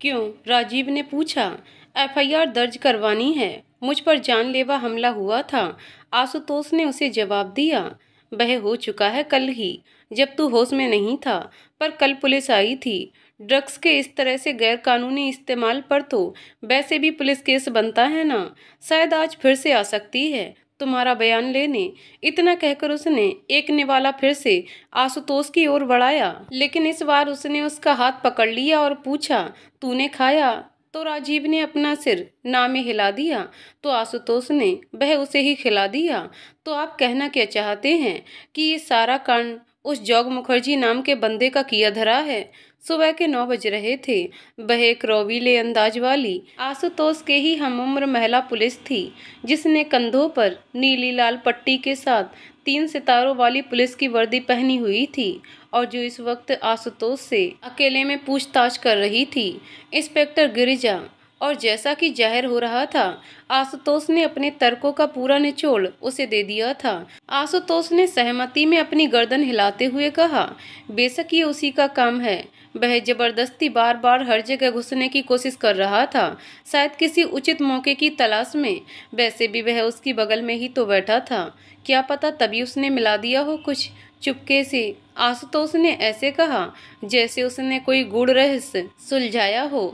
क्यों? राजीव ने पूछा। एफआईआर दर्ज करवानी है। मुझ पर जानलेवा हमला हुआ था, आशुतोष ने उसे जवाब दिया। वह हो चुका है कल ही, जब तू होश में नहीं था। पर कल पुलिस आई थी। ड्रग्स के इस तरह से गैरकानूनी इस्तेमाल पर तो वैसे भी पुलिस केस बनता है ना। शायद आज फिर से आ सकती है तुम्हारा बयान लेने। इतना कहकर उसने एक निवाला फिर से आशुतोष की ओर बढ़ाया, लेकिन इस बार उसने उसका हाथ पकड़ लिया और पूछा, तूने खाया? तो राजीव ने अपना सिर ना में हिला दिया। तो आशुतोष ने वह उसे ही खिला दिया। तो आप कहना क्या चाहते हैं कि ये सारा कांड उस जॉग मुखर्जी नाम के बंदे का किया धरा है? सुबह के 9 बज रहे थे। वह एक रौवीले अंदाज वाली आशुतोष के ही हमउम्र महिला पुलिस थी, जिसने कंधों पर नीली लाल पट्टी के साथ 3 सितारों वाली पुलिस की वर्दी पहनी हुई थी और जो इस वक्त आशुतोष से अकेले में पूछताछ कर रही थी, इंस्पेक्टर गिरिजा। और जैसा कि जाहिर हो रहा था, आशुतोष ने अपने तर्कों का पूरा निचोड़ उसे दे दिया था। आशुतोष ने सहमति में अपनी गर्दन हिलाते हुए कहा, बेशक ये उसी का काम है। वह जबरदस्ती बार बार हर जगह घुसने की कोशिश कर रहा था, शायद किसी उचित मौके की तलाश में। वैसे भी वह उसकी बगल में ही तो बैठा था, क्या पता तभी उसने मिला दिया हो कुछ चुपके से। आशुतोष ने ऐसे कहा जैसे उसने कोई गूढ़ रहस्य सुलझाया हो।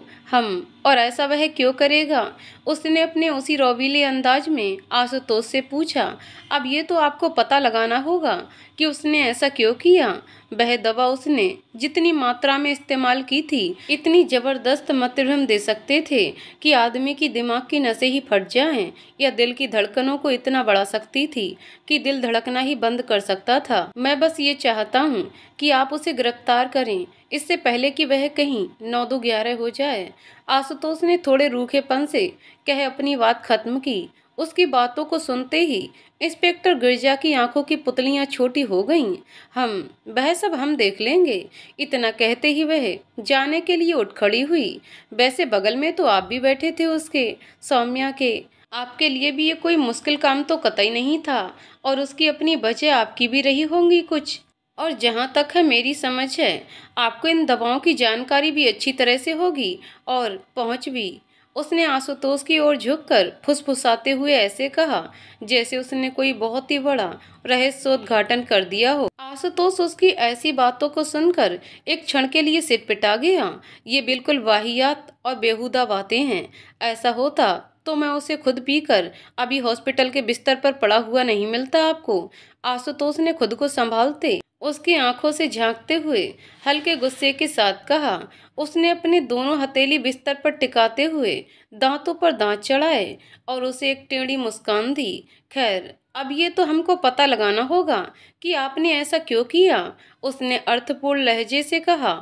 और ऐसा वह क्यों करेगा? उसने अपने उसी रौवीले अंदाज में आशुतोष से पूछा। अब ये तो आपको पता लगाना होगा कि उसने ऐसा क्यों किया। वह दवा उसने जितनी मात्रा में इस्तेमाल की थी, इतनी जबरदस्त मतभ्रम दे सकते थे कि आदमी की दिमाग की नसें ही फट जाएं, या दिल की धड़कनों को इतना बढ़ा सकती थी कि दिल धड़कना ही बंद कर सकता था। मैं बस ये चाहता हूँ कि आप उसे गिरफ्तार करें, इससे पहले कि वह कहीं 9-11 हो जाए। आशुतोष ने थोड़े रूखेपन से कह अपनी बात खत्म की। उसकी बातों को सुनते ही इंस्पेक्टर गिरजा की आंखों की पुतलियां छोटी हो गईं। वह सब हम देख लेंगे। इतना कहते ही वह जाने के लिए उठ खड़ी हुई। वैसे बगल में तो आप भी बैठे थे उसके, सौम्या के। आपके लिए भी ये कोई मुश्किल काम तो कतई नहीं था, और उसकी अपनी वजह आपकी भी रही होंगी कुछ। और जहाँ तक है मेरी समझ है, आपको इन दवाओं की जानकारी भी अच्छी तरह से होगी और पहुँच भी। उसने आशुतोष की ओर झुककर फुसफुसाते हुए ऐसे कहा जैसे उसने कोई बहुत ही बड़ा रहस्योद्घाटन कर दिया हो। आशुतोष उसकी ऐसी बातों को सुनकर एक क्षण के लिए सिटपिटा गया। ये बिल्कुल वाहियात और बेहुदा बातें हैं। ऐसा होता तो मैं उसे खुद पीकर अभी हॉस्पिटल के बिस्तर पर पड़ा हुआ नहीं मिलता आपको। आशुतोष ने खुद को संभालते उसकी आंखों से झांकते हुए हल्के गुस्से के साथ कहा। उसने अपने दोनों हथेली बिस्तर पर टिकाते हुए दांतों पर दांत चढ़ाए और उसे एक टेढ़ी मुस्कान दी। खैर, अब ये तो हमको पता लगाना होगा कि आपने ऐसा क्यों किया, उसने अर्थपूर्ण लहजे से कहा,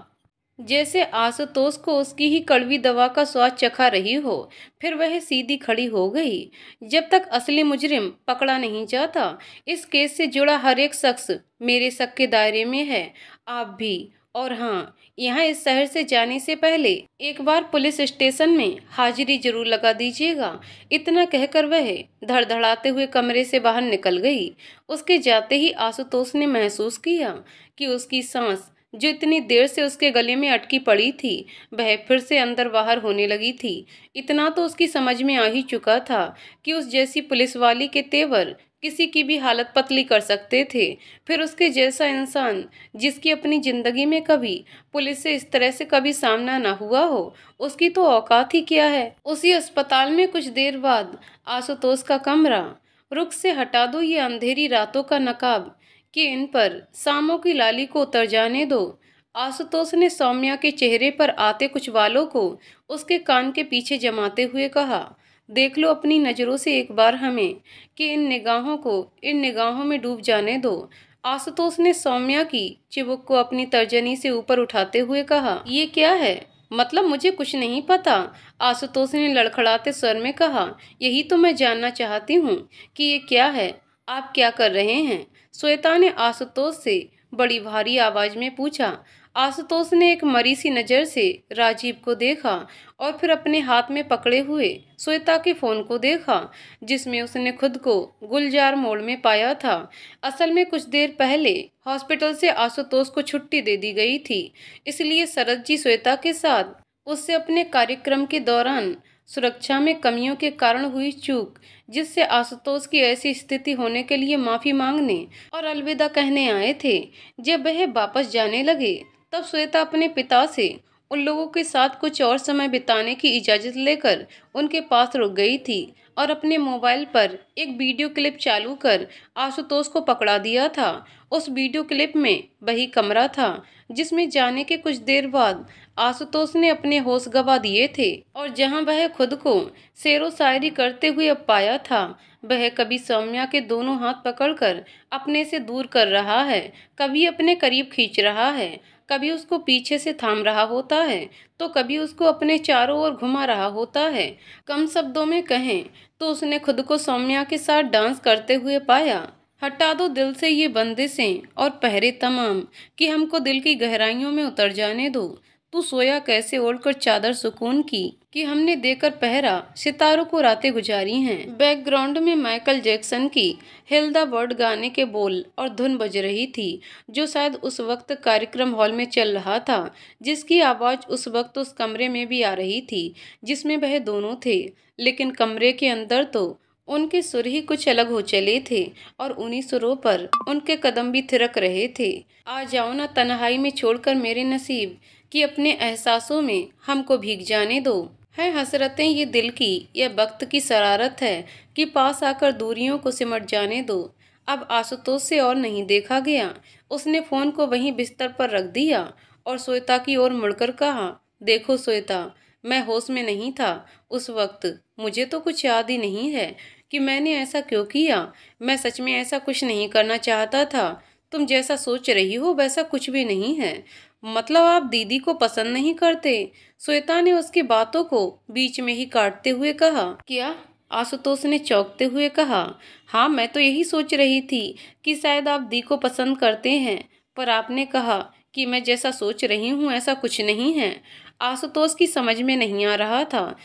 जैसे आशुतोष को उसकी ही कड़वी दवा का स्वाद चखा रही हो। फिर वह सीधी खड़ी हो गई। जब तक असली मुजरिम पकड़ा नहीं जाता, इस केस से जुड़ा हर एक शख्स मेरे शक के दायरे में है, आप भी। और हाँ, यहाँ इस शहर से जाने से पहले एक बार पुलिस स्टेशन में हाजिरी जरूर लगा दीजिएगा। इतना कहकर वह धड़धड़ाते हुए कमरे से बाहर निकल गई। उसके जाते ही आशुतोष ने महसूस किया कि उसकी सांस जो इतनी देर से उसके गले में अटकी पड़ी थी, वह फिर से अंदर बाहर होने लगी थी। इतना तो उसकी समझ में आ ही चुका था कि उस जैसी पुलिस वाली के तेवर किसी की भी हालत पतली कर सकते थे। फिर उसके जैसा इंसान जिसकी अपनी जिंदगी में कभी पुलिस से इस तरह से कभी सामना ना हुआ हो, उसकी तो औकात ही क्या है। उसी अस्पताल में कुछ देर बाद आशुतोष का कमरा। रुख से हटा दो ये अंधेरी रातों का नकाब कि इन पर शामों की लाली को उतर जाने दो। आशुतोष ने सौम्या के चेहरे पर आते कुछ बालों को उसके कान के पीछे जमाते हुए कहा, देख लो अपनी नजरों से एक बार हमें, कि इन निगाहों में डूब जाने दो। आशुतोष ने सौम्या की चिबुक को अपनी तर्जनी से ऊपर उठाते हुए कहा, ये क्या है? मतलब मुझे कुछ नहीं पता, आशुतोष ने लड़खड़ाते स्वर में कहा। यही तो मैं जानना चाहती हूँ कि ये क्या है, आप क्या कर रहे हैं? श्वेता ने आशुतोष से बड़ी भारी आवाज में पूछा। आशुतोष ने एक मरी सी नजर से राजीव को देखा और फिर अपने हाथ में पकड़े हुए श्वेता के फोन को देखा, जिसमें उसने खुद को गुलजार मोड़ में पाया था। असल में कुछ देर पहले हॉस्पिटल से आशुतोष को छुट्टी दे दी गई थी, इसलिए शरद जी श्वेता के साथ उससे अपने कार्यक्रम के दौरान सुरक्षा में कमियों के कारण हुई चूक, जिससे आशुतोष की ऐसी स्थिति होने के लिए माफी मांगने और अलविदा कहने आए थे। जब वह वापस जाने लगे तब श्वेता अपने पिता से उन लोगों के साथ कुछ और समय बिताने की इजाजत लेकर उनके पास रुक गई थी और अपने मोबाइल पर एक वीडियो क्लिप चालू कर आशुतोष को पकड़ा दिया था। उस वीडियो क्लिप में वही कमरा था जिसमें जाने के कुछ देर बाद आशुतोष ने अपने होश गंवा दिए थे और जहां वह खुद को शेरो शायरी करते हुए अब पाया था। वह कभी सौम्या के दोनों हाथ पकड़कर अपने से दूर कर रहा है, कभी अपने करीब खींच रहा है, कभी उसको पीछे से थाम रहा होता है तो कभी उसको अपने चारों ओर घुमा रहा होता है। कम शब्दों में कहें तो उसने खुद को सौम्या के साथ डांस करते हुए पाया। हटा दो दिल से ये बंदिशें और पहरे तमाम कि हमको दिल की गहराइयों में उतर जाने दो। तू सोया कैसे ओढ़कर चादर सुकून की कि हमने देकर पहरा सितारों को रातें गुजारी हैं। बैकग्राउंड में माइकल जैक्सन की हिल द वर्ल्ड गाने के बोल और धुन बज रही थी जो शायद उस वक्त कार्यक्रम हॉल में चल रहा था, जिसकी आवाज उस वक्त उस कमरे में भी आ रही थी जिसमें वह दोनों थे। लेकिन कमरे के अंदर तो उनके सुर ही कुछ अलग हो चले थे और उन्हीं सुरों पर उनके कदम भी थिरक रहे थे। आ जाओ ना तन्हाई में छोड़कर मेरे नसीब कि अपने एहसासों में हमको भीग जाने दो। है हसरतें ये दिल की, यह वक्त की शरारत है कि पास आकर दूरियों को सिमट जाने दो। अब आशुतोष से और नहीं देखा गया। उसने फोन को वहीं बिस्तर पर रख दिया और श्वेता की ओर मुड़कर कहा, देखो श्वेता, मैं होश में नहीं था उस वक्त। मुझे तो कुछ याद ही नहीं है कि मैंने ऐसा क्यों किया। मैं सच में ऐसा कुछ नहीं करना चाहता था। तुम जैसा सोच रही हो वैसा कुछ भी नहीं है। मतलब आप दीदी को पसंद नहीं करते? श्वेता ने उसकी बातों को बीच में ही काटते हुए कहा। क्या? आशुतोष ने चौंकते हुए कहा। हाँ, मैं तो यही सोच रही थी कि शायद आप दी को पसंद करते हैं, पर आपने कहा कि मैं जैसा सोच रही हूँ ऐसा कुछ नहीं है। आशुतोष की समझ में नहीं आ रहा था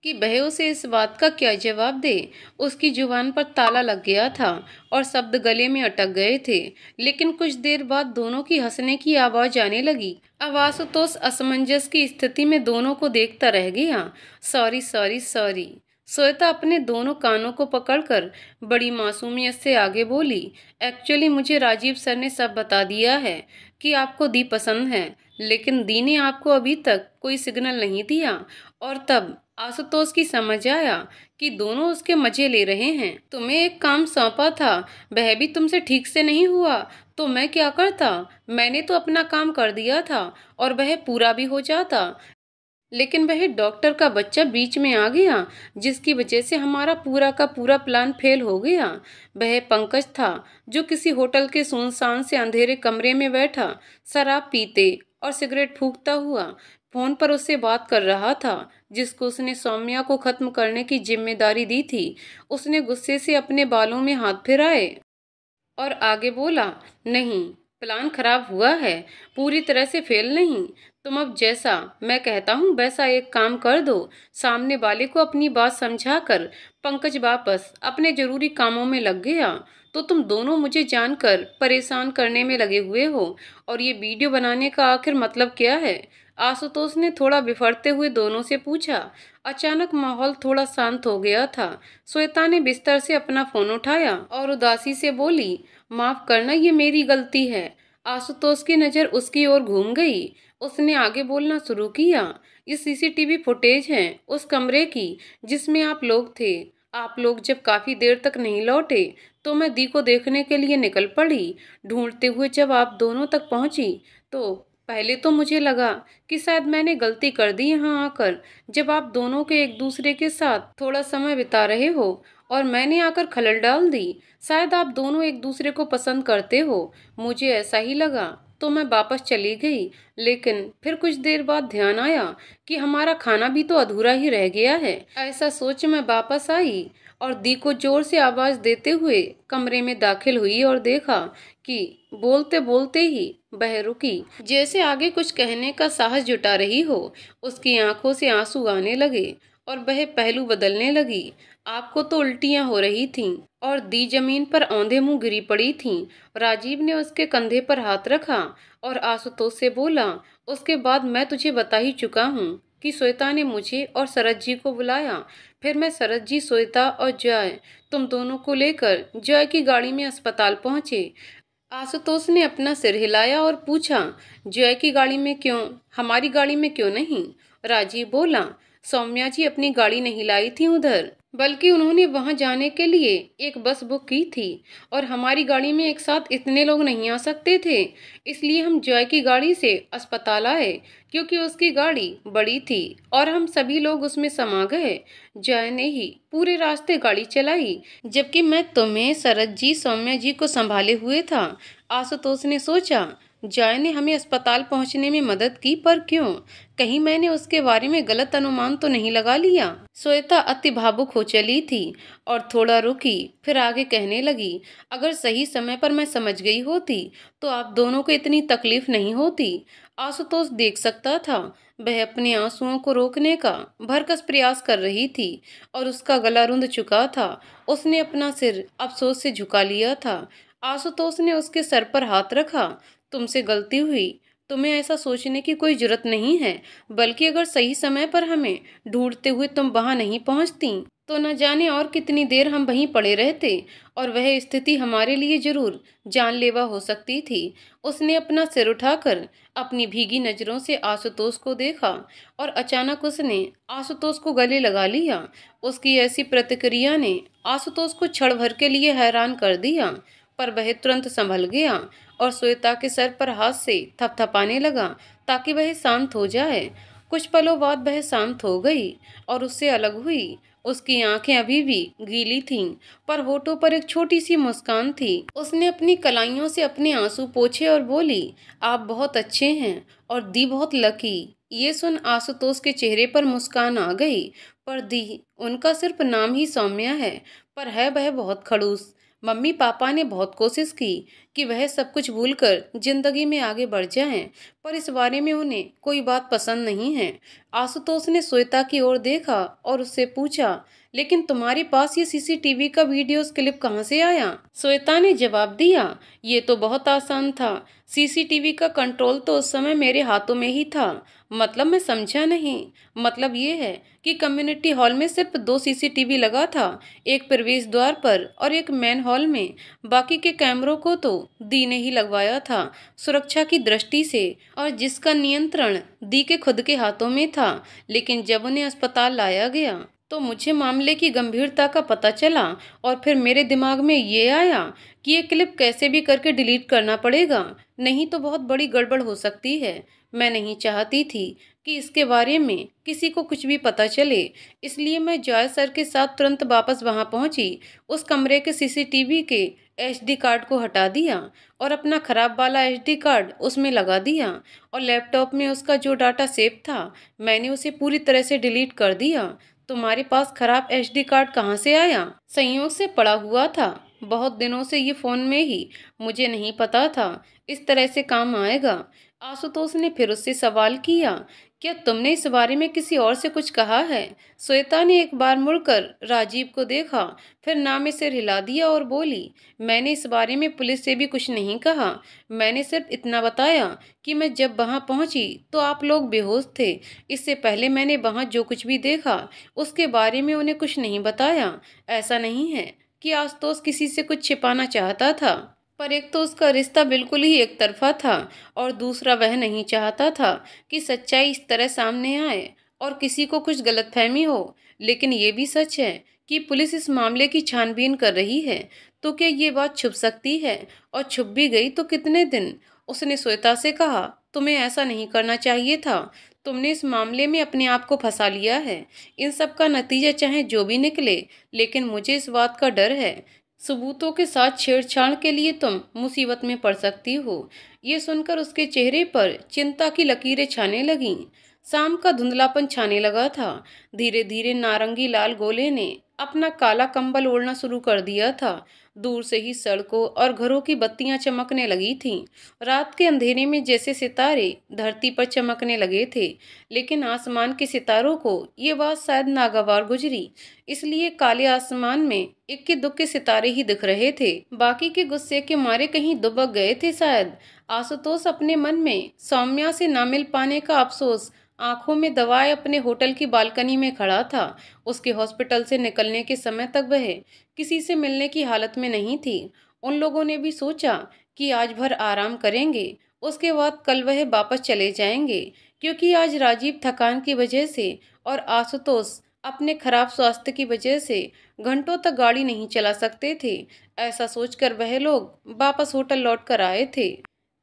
कि वह उसे इस बात का क्या जवाब दे। उसकी जुबान पर ताला लग गया था और शब्द गले में अटक गए थे। लेकिन कुछ देर बाद दोनों की हंसने की आवाज आने लगी। अब आशुतोष असमंजस की स्थिति में दोनों को देखता रह गया। Sorry sorry sorry. श्वेता अपने दोनों कानों को पकड़कर बड़ी मासूमियत से आगे बोली, एक्चुअली मुझे राजीव सर ने सब बता दिया है कि आपको दी पसंद है, लेकिन दी ने आपको अभी तक कोई सिग्नल नहीं दिया। और तब आशुतोष की समझ आया कि दोनों उसके मजे ले रहे हैं। तुम्हें एक काम सौंपा था, वह भी तुमसे ठीक से नहीं हुआ तो मैं क्या करता? मैंने तो अपना काम कर दिया था और वह पूरा भी हो जाता, लेकिन वह डॉक्टर का बच्चा बीच में आ गया जिसकी वजह से हमारा पूरा का पूरा प्लान फेल हो गया। वह पंकज था जो किसी होटल के सुनसान से अंधेरे कमरे में बैठा शराब पीते और सिगरेट फूंकता हुआ फोन पर उससे बात कर रहा था, जिसको उसने सौम्या को खत्म करने की जिम्मेदारी दी थी। उसने गुस्से से अपने बालों में हाथ फिराए और आगे बोला, नहीं, प्लान खराब हुआ है, पूरी तरह से फेल नहीं। तुम अब जैसा मैं कहता हूँ वैसा एक काम कर दो। सामने वाले को अपनी बात समझाकर पंकज वापस अपने जरूरी कामों में लग गया तो तुम दोनों मुझे जानकर परेशान करने में लगे हुए हो। और ये वीडियो बनाने का आखिर मतलब क्या है? आशुतोष ने थोड़ा बिफरते हुए दोनों से पूछा। अचानक माहौल थोड़ा शांत हो गया था। श्वेता ने बिस्तर से अपना फोन उठाया और उदासी से बोली, माफ करना, ये मेरी गलती है। आशुतोष की नजर उसकी ओर घूम गई। उसने आगे बोलना शुरू किया, ये सीसीटीवी फुटेज है उस कमरे की जिसमें आप लोग थे। आप लोग जब काफी देर तक नहीं लौटे तो मैं दी को देखने के लिए निकल पड़ी। ढूंढते हुए जब आप दोनों तक पहुंची तो पहले तो मुझे लगा कि शायद मैंने गलती कर दी यहाँ आकर, जब आप दोनों के एक दूसरे के साथ थोड़ा समय बिता रहे हो और मैंने आकर खलल डाल दी। शायद आप दोनों एक दूसरे को पसंद करते हो, मुझे ऐसा ही लगा तो मैं वापस चली गई। लेकिन फिर कुछ देर बाद ध्यान आया कि हमारा खाना भी तो अधूरा ही रह गया है। ऐसा सोच मैं वापस आई और दी को जोर से आवाज देते हुए कमरे में दाखिल हुई और देखा कि बोलते बोलते ही वह रुकी, जैसे आगे कुछ कहने का साहस जुटा रही हो। उसकी आंखों से आंसू आने लगे और वह पहलू बदलने लगी। आपको तो उल्टियां हो रही थीं और दी जमीन पर औंधे मुंह गिरी पड़ी थीं। राजीव ने उसके कंधे पर हाथ रखा और आशुतोष से बोला, उसके बाद मैं तुझे बता ही चुका हूँ कि श्वेता ने मुझे और शरद जी को बुलाया। फिर मैं, शरद जी, श्वेता और जय, तुम दोनों को लेकर जय की गाड़ी में अस्पताल पहुंचे। आशुतोष ने अपना सिर हिलाया और पूछा, जय की गाड़ी में क्यों, हमारी गाड़ी में क्यों नहीं? राजीव बोला, सौम्या जी अपनी गाड़ी नहीं लाई थी उधर, बल्कि उन्होंने वहां जाने के लिए एक बस बुक की थी और हमारी गाड़ी में एक साथ इतने लोग नहीं आ सकते थे, इसलिए हम जय की गाड़ी से अस्पताल आए, क्योंकि उसकी गाड़ी बड़ी थी और हम सभी लोग उसमें समा गए। जय ने ही पूरे रास्ते गाड़ी चलाई, जबकि मैं तुम्हें, शरद जी, सौम्या जी को संभाले हुए था। आशुतोष ने सोचा, जय ने हमें अस्पताल पहुंचने में मदद की, पर क्यों? कहीं मैंने उसके बारे में गलत अनुमान तो नहीं लगा लिया? श्वेता अति भावुक हो चली थी और थोड़ा रुकी, फिर आगे कहने लगी, अगर सही समय पर मैं समझ गई होती तो आप दोनों को इतनी तकलीफ नहीं होती। आशुतोष देख सकता था, वह अपने आंसुओं को रोकने का भरकस प्रयास कर रही थी और उसका गला रुंध चुका था। उसने अपना सिर अफसोस से झुका लिया था। आशुतोष ने उसके सर पर हाथ रखा, तुमसे गलती हुई, तुम्हें ऐसा सोचने की कोई जरूरत नहीं है, बल्कि अगर सही समय पर हमें ढूंढते हुए तुम वहां नहीं पहुंचती तो न जाने और कितनी देर हम वहीं पड़े रहते और वह स्थिति हमारे लिए जरूर जानलेवा हो सकती थी। उसने अपना सिर उठाकर अपनी भीगी नजरों से आशुतोष को देखा और अचानक उसने आशुतोष को गले लगा लिया। उसकी ऐसी प्रतिक्रिया ने आशुतोष को क्षण भर के लिए हैरान कर दिया, पर वह तुरंत संभल गया और श्वेता के सर पर हाथ से थपथपाने लगा ताकि वह शांत हो जाए। कुछ पलों बाद वह शांत हो गई और उससे अलग हुई। उसकी आंखें अभी भी गीली थीं, पर होठों पर एक छोटी सी मुस्कान थी। उसने अपनी कलाइयों से अपने आंसू पोंछे और बोली, आप बहुत अच्छे हैं और दी बहुत लकी। ये सुन आशुतोष के चेहरे पर मुस्कान आ गई, पर दी, उनका सिर्फ नाम ही सौम्या है, पर है वह बहुत खड़ूस। मम्मी पापा ने बहुत कोशिश की कि वह सब कुछ भूलकर जिंदगी में आगे बढ़ जाएं, पर इस बारे में उन्हें कोई बात पसंद नहीं है। आशुतोष ने श्वेता की ओर देखा और उससे पूछा, लेकिन तुम्हारे पास ये सीसीटीवी का वीडियोस क्लिप कहाँ से आया? श्वेता ने जवाब दिया, ये तो बहुत आसान था, सीसीटीवी का कंट्रोल तो उस समय मेरे हाथों में ही था। मतलब? मैं समझा नहीं। मतलब ये है कि कम्युनिटी हॉल में सिर्फ 2 सीसीटीवी लगा था, एक प्रवेश द्वार पर और एक मेन हॉल में। बाकी के कैमरों को तो दी ने ही लगवाया था सुरक्षा की दृष्टि से, और जिसका नियंत्रण दी के खुद के हाथों में था। लेकिन जब उन्हें अस्पताल लाया गया तो मुझे मामले की गंभीरता का पता चला और फिर मेरे दिमाग में ये आया कि ये क्लिप कैसे भी करके डिलीट करना पड़ेगा, नहीं तो बहुत बड़ी गड़बड़ हो सकती है। मैं नहीं चाहती थी कि इसके बारे में किसी को कुछ भी पता चले, इसलिए मैं जॉय सर के साथ तुरंत वापस वहां पहुंची। उस कमरे के सीसीटीवी के एचडी कार्ड को हटा दिया और अपना खराब वाला एचडी कार्ड उसमें लगा दिया, और लैपटॉप में उसका जो डाटा सेव था मैंने उसे पूरी तरह से डिलीट कर दिया। तुम्हारे पास खराब एचडी कार्ड कहाँ से आया? संयोग से पड़ा हुआ था, बहुत दिनों से ये फोन में ही, मुझे नहीं पता था इस तरह से काम आएगा। आशुतोष ने फिर उससे सवाल किया, क्या तुमने इस बारे में किसी और से कुछ कहा है? श्वेता ने एक बार मुड़कर राजीव को देखा, फिर ना में सिर हिला दिया और बोली, मैंने इस बारे में पुलिस से भी कुछ नहीं कहा। मैंने सिर्फ इतना बताया कि मैं जब वहां पहुंची तो आप लोग बेहोश थे। इससे पहले मैंने वहां जो कुछ भी देखा उसके बारे में उन्हें कुछ नहीं बताया। ऐसा नहीं है कि आशुतोष किसी से कुछ छिपाना चाहता था, पर एक तो उसका रिश्ता बिल्कुल ही एक तरफा था और दूसरा वह नहीं चाहता था कि सच्चाई इस तरह सामने आए और किसी को कुछ गलतफहमी हो। लेकिन ये भी सच है कि पुलिस इस मामले की छानबीन कर रही है, तो क्या ये बात छुप सकती है? और छुप भी गई तो कितने दिन? उसने श्वेता से कहा, तुम्हें ऐसा नहीं करना चाहिए था, तुमने इस मामले में अपने आप को फंसा लिया है। इन सब का नतीजा चाहे जो भी निकले, लेकिन मुझे इस बात का डर है, सबूतों के साथ छेड़छाड़ के लिए तुम मुसीबत में पड़ सकती हो। ये सुनकर उसके चेहरे पर चिंता की लकीरें छाने लगीं। शाम का धुंधलापन छाने लगा था। धीरे धीरे नारंगी लाल गोले ने अपना काला कंबल ओढ़ना शुरू कर दिया था। दूर से ही सड़कों और घरों की बत्तियां चमकने लगी थीं। रात के अंधेरे में जैसे सितारे धरती पर चमकने लगे थे। लेकिन आसमान के सितारों को ये बात शायद नागवार गुजरी, इसलिए काले आसमान में इक्के दुक्के सितारे ही दिख रहे थे। बाकी के गुस्से के मारे कहीं दुबक गए थे शायद। आशुतोष अपने मन में सौम्या से ना मिल पाने का अफसोस आंखों में दबाए अपने होटल की बालकनी में खड़ा था। उसके हॉस्पिटल से निकलने के समय तक वह किसी से मिलने की हालत में नहीं थी। उन लोगों ने भी सोचा कि आज भर आराम करेंगे, उसके बाद कल वह वापस चले जाएंगे, क्योंकि आज राजीव थकान की वजह से और आशुतोष अपने खराब स्वास्थ्य की वजह से घंटों तक गाड़ी नहीं चला सकते थे। ऐसा सोचकर वह लोग वापस होटल लौट कर आए थे।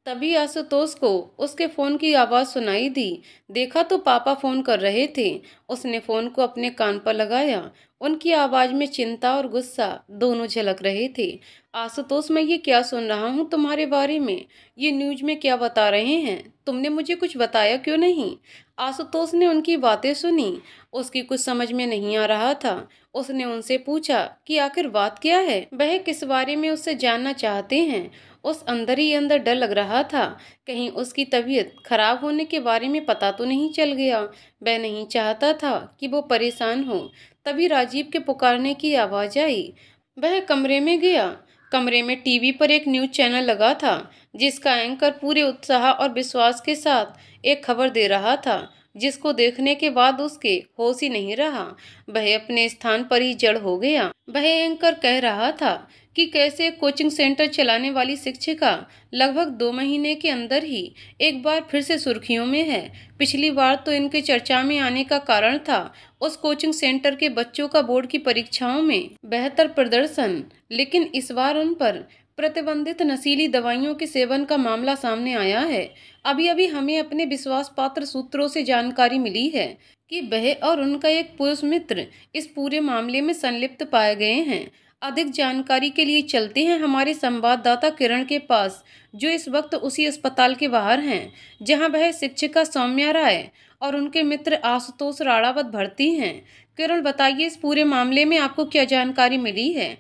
तभी आशुतोष को उसके फोन की आवाज सुनाई दी। देखा तो पापा फोन कर रहे थे। उसने फोन को अपने कान पर लगाया। उनकी आवाज में चिंता और गुस्सा दोनों झलक रहे थे। आशुतोष, मैं ये क्या सुन रहा हूँ तुम्हारे बारे में? ये न्यूज में क्या बता रहे हैं? तुमने मुझे कुछ बताया क्यों नहीं? आशुतोष ने उनकी बातें सुनी। उसकी कुछ समझ में नहीं आ रहा था। उसने उनसे पूछा कि आखिर बात क्या है, वह किस बारे में उससे जानना चाहते हैं। उस अंदर ही अंदर डर लग रहा था, कहीं उसकी तबीयत खराब होने के बारे में पता तो नहीं चल गया। वह नहीं चाहता था कि वो परेशान हो। तभी राजीव के पुकारने की आवाज आई। वह कमरे में गया। कमरे में टीवी पर एक न्यूज चैनल लगा था, जिसका एंकर पूरे उत्साह और विश्वास के साथ एक खबर दे रहा था, जिसको देखने के बाद उसके होश ही नहीं रहा। वह अपने स्थान पर ही जड़ हो गया। वह एंकर कह रहा था कि कैसे एक कोचिंग सेंटर चलाने वाली शिक्षिका लगभग 2 महीने के अंदर ही एक बार फिर से सुर्खियों में है। पिछली बार तो इनके चर्चा में आने का कारण था उस कोचिंग सेंटर के बच्चों का बोर्ड की परीक्षाओं में बेहतर प्रदर्शन, लेकिन इस बार उन पर प्रतिबंधित नशीली दवाइयों के सेवन का मामला सामने आया है। अभी अभी हमें अपने विश्वास पात्र सूत्रों से जानकारी मिली है कि वह और उनका एक पुरुष मित्र इस पूरे मामले में संलिप्त पाए गए हैं। अधिक जानकारी के लिए चलते हैं हमारे संवाददाता किरण के पास, जो इस वक्त उसी अस्पताल के बाहर हैं जहां वह शिक्षिका सौम्या राय और उनके मित्र आशुतोष राणावत भर्ती हैं। किरण, बताइए, इस पूरे मामले में आपको क्या जानकारी मिली है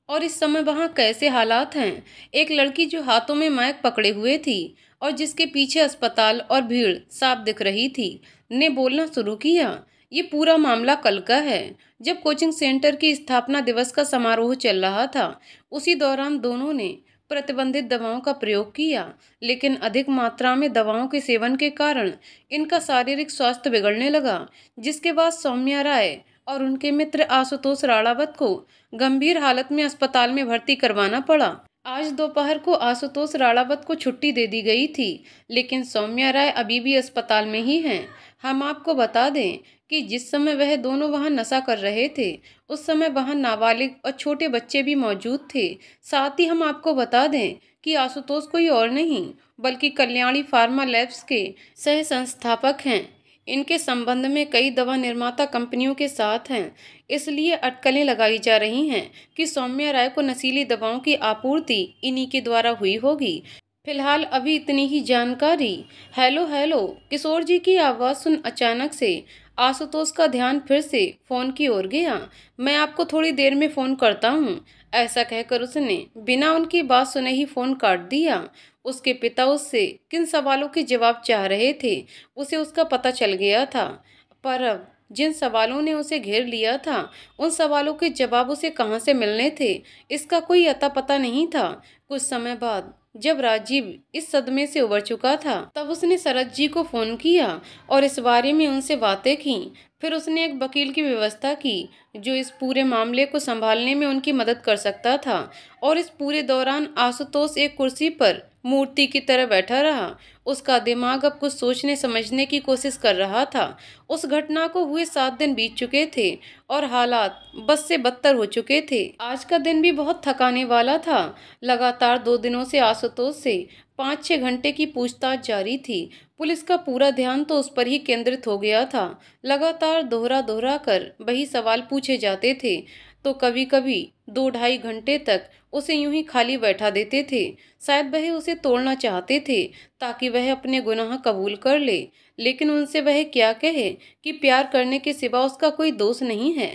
और इस समय वहां कैसे हालात हैं? एक लड़की जो हाथों में माइक पकड़े हुए थी और जिसके पीछे अस्पताल और भीड़ साफ दिख रही थी, ने बोलना शुरू किया। ये पूरा मामला कल का है, जब कोचिंग सेंटर की स्थापना दिवस का समारोह चल रहा था। उसी दौरान दोनों ने प्रतिबंधित दवाओं का प्रयोग किया, लेकिन अधिक मात्रा में दवाओं के सेवन के कारण इनका शारीरिक स्वास्थ्य बिगड़ने लगा, जिसके बाद सौम्या राय और उनके मित्र आशुतोष राणावत को गंभीर हालत में अस्पताल में भर्ती करवाना पड़ा। आज दोपहर को आशुतोष राणावत को छुट्टी दे दी गई थी, लेकिन सौम्या राय अभी भी अस्पताल में ही हैं। हम आपको बता दें कि जिस समय वह दोनों वहां नशा कर रहे थे, उस समय वहां नाबालिग और छोटे बच्चे भी मौजूद थे। साथ ही हम आपको बता दें कि आशुतोष कोई और नहीं बल्कि कल्याणी फार्मा लैब्स के सह संस्थापक हैं। इनके संबंध में कई दवा निर्माता कंपनियों के साथ हैं, इसलिए अटकलें लगाई जा रही हैं कि सौम्या राय को नशीली दवाओं की आपूर्ति इन्हीं के द्वारा हुई होगी। फिलहाल अभी इतनी ही जानकारी। हेलो हेलो, किशोर जी की आवाज़ सुन अचानक से आशुतोष का ध्यान फिर से फोन की ओर गया। मैं आपको थोड़ी देर में फोन करता हूँ, ऐसा कहकर उसने बिना उनकी बात सुने ही फोन काट दिया। उसके पिता उससे किन सवालों के जवाब चाह रहे थे उसे उसका पता चल गया था, पर अब जिन सवालों ने उसे घेर लिया था, उन सवालों के जवाब उसे कहाँ से मिलने थे, इसका कोई अता पता नहीं था। कुछ समय बाद जब राजीव इस सदमे से उबर चुका था, तब उसने शरद जी को फोन किया और इस बारे में उनसे बातें की। फिर उसने एक वकील की व्यवस्था की जो इस पूरे मामले को संभालने में उनकी मदद कर सकता था। और इस पूरे दौरान आशुतोष एक कुर्सी पर मूर्ति की तरह बैठा रहा। उसका दिमाग अब कुछ सोचने समझने की कोशिश कर रहा था। उस घटना को हुए 7 दिन बीत चुके थे और हालात बद से बदतर हो चुके थे। आज का दिन भी बहुत थकाने वाला था। लगातार 2 दिनों से आशुतोष से 5-6 घंटे की पूछताछ जारी थी। पुलिस का पूरा ध्यान तो उस पर ही केंद्रित हो गया था। लगातार दोहरा दोहरा कर वही सवाल पूछे जाते थे, तो कभी कभी 2-2.5 घंटे तक उसे यूं ही खाली बैठा देते थे। शायद वह उसे तोड़ना चाहते थे ताकि वह अपने गुनाह कबूल कर ले, लेकिन उनसे वह क्या कहे कि प्यार करने के सिवा उसका कोई दोष नहीं है।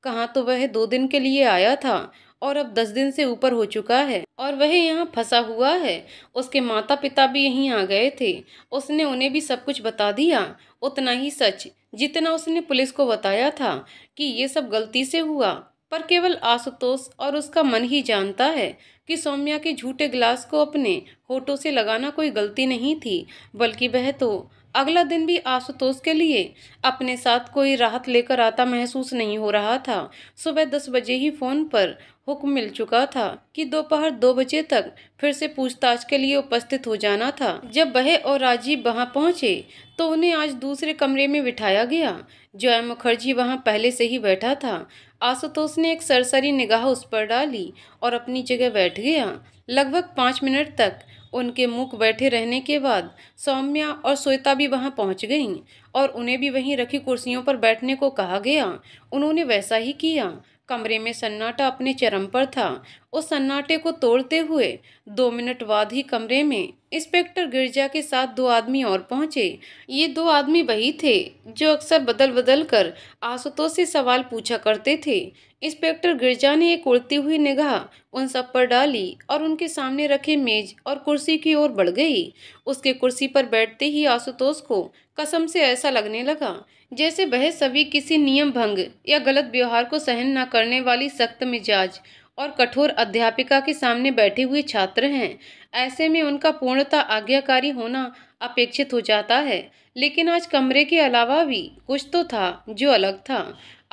कहाँ तो वह 2 दिन के लिए आया था और अब 10 दिन से ऊपर हो चुका है और वह यहाँ फंसा हुआ है। उसके माता पिता भी यहीं आ गए थे। उसने उन्हें भी सब कुछ बता दिया, उतना ही सच जितना उसने पुलिस को बताया था कि ये सब गलती से हुआ। पर केवल आशुतोष और उसका मन ही जानता है कि सौम्या के झूठे गिलास को अपने होठों से लगाना कोई गलती नहीं थी, बल्कि वह तो अगला दिन भी आशुतोष के लिए अपने साथ कोई राहत लेकर आता महसूस नहीं हो रहा था। सुबह 10 बजे ही फोन पर हुक्म मिल चुका था कि दोपहर 2 बजे तक फिर से पूछताछ के लिए उपस्थित हो जाना था। जब वह और राजीव वहां पहुंचे तो उन्हें आज दूसरे कमरे में बिठाया गया। जय मुखर्जी वहां पहले से ही बैठा था। आशुतोष ने एक सरसरी निगाह उस पर डाली और अपनी जगह बैठ गया। लगभग 5 मिनट तक उनके मूक बैठे रहने के बाद सौम्या और श्वेता भी वहां पहुंच गईं और उन्हें भी वहीं रखी कुर्सियों पर बैठने को कहा गया। उन्होंने वैसा ही किया। कमरे में सन्नाटा अपने चरम पर था। उस सन्नाटे को तोड़ते हुए 2 मिनट बाद ही कमरे में इंस्पेक्टर गिरजा के साथ 2 आदमी और पहुंचे। ये 2 आदमी वही थे जो अक्सर बदल बदल कर आशुतोष से सवाल पूछा करते थे। इंस्पेक्टर गिरजा ने एक उड़ती हुई निगाह उन सब पर डाली और उनके सामने रखे मेज और कुर्सी की ओर बढ़ गई। उसके कुर्सी पर बैठते ही आशुतोष को कसम से ऐसा लगने लगा जैसे वह सभी किसी नियम भंग या गलत व्यवहार को सहन न करने वाली सख्त मिजाज और कठोर अध्यापिका के सामने बैठे हुए छात्र हैं। ऐसे में उनका पूर्णतः आज्ञाकारी होना अपेक्षित हो जाता है। लेकिन आज कमरे के अलावा भी कुछ तो था जो अलग था।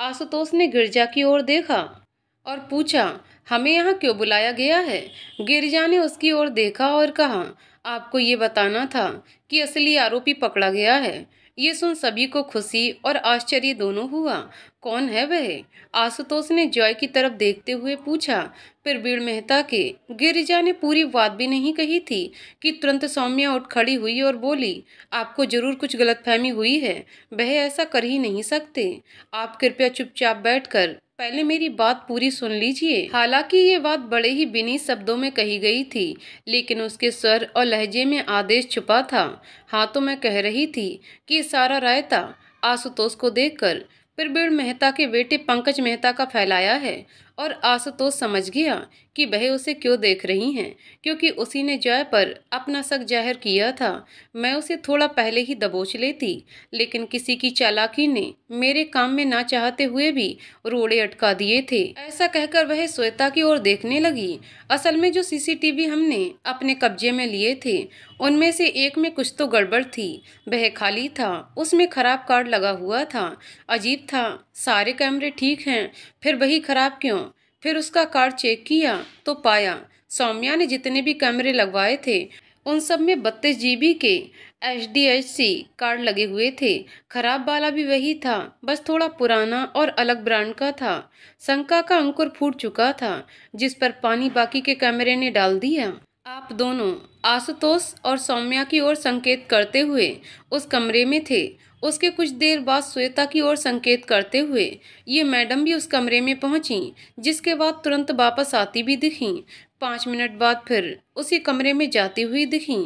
आशुतोष ने गिरजा की ओर देखा और पूछा, हमें यहाँ क्यों बुलाया गया है? गिरजा ने उसकी ओर देखा और कहा, आपको ये बताना था कि असली आरोपी पकड़ा गया है। ये सुन सभी को खुशी और आश्चर्य दोनों हुआ। कौन है वह? आशुतोष ने जॉय की तरफ देखते हुए पूछा। प्रवीण मेहता के। गिरिजा ने पूरी बात भी नहीं कही थी कि तुरंत सौम्या उठ खड़ी हुई और बोली, आपको जरूर कुछ गलतफहमी हुई है। वह ऐसा कर ही नहीं सकते। आप कृपया चुपचाप बैठकर पहले मेरी बात पूरी सुन लीजिए। हालांकि ये बात बड़े ही विनीत शब्दों में कही गई थी, लेकिन उसके स्वर और लहजे में आदेश छुपा था। हाँ, तो मैं कह रही थी कि सारा रायता आशुतोष को देखकर प्रवीण मेहता के बेटे पंकज मेहता का फैलाया है। और आशुतोष समझ गया कि वह उसे क्यों देख रही हैं, क्योंकि उसी ने जय पर अपना शक जाहिर किया था। मैं उसे थोड़ा पहले ही दबोच लेती, लेकिन किसी की चालाकी ने मेरे काम में ना चाहते हुए भी रोड़े अटका दिए थे। ऐसा कहकर वह श्वेता की ओर देखने लगी। असल में जो सीसीटीवी हमने अपने कब्जे में लिए थे उनमें से एक में कुछ तो गड़बड़ थी। वह खाली था, उसमें खराब कार्ड लगा हुआ था। अजीब था, सारे कैमरे ठीक हैं, फिर वही खराब क्यों? फिर उसका कार्ड चेक किया तो पाया सौम्या ने जितने भी कैमरे लगवाए थे उन सब में 32 GB के HDHC कार्ड लगे हुए थे। खराब वाला भी वही था, बस थोड़ा पुराना और अलग ब्रांड का था। शंका का अंकुर फूट चुका था, जिस पर पानी बाकी के कैमरे ने डाल दिया। आप दोनों आशुतोष और सौम्या की ओर संकेत करते हुए उस कमरे में थे। उसके कुछ देर बाद श्वेता की ओर संकेत करते हुए ये मैडम भी उस कमरे में पहुंची, जिसके बाद तुरंत वापस आती भी दिखी। 5 मिनट बाद फिर उसी कमरे में जाती हुई दिखी।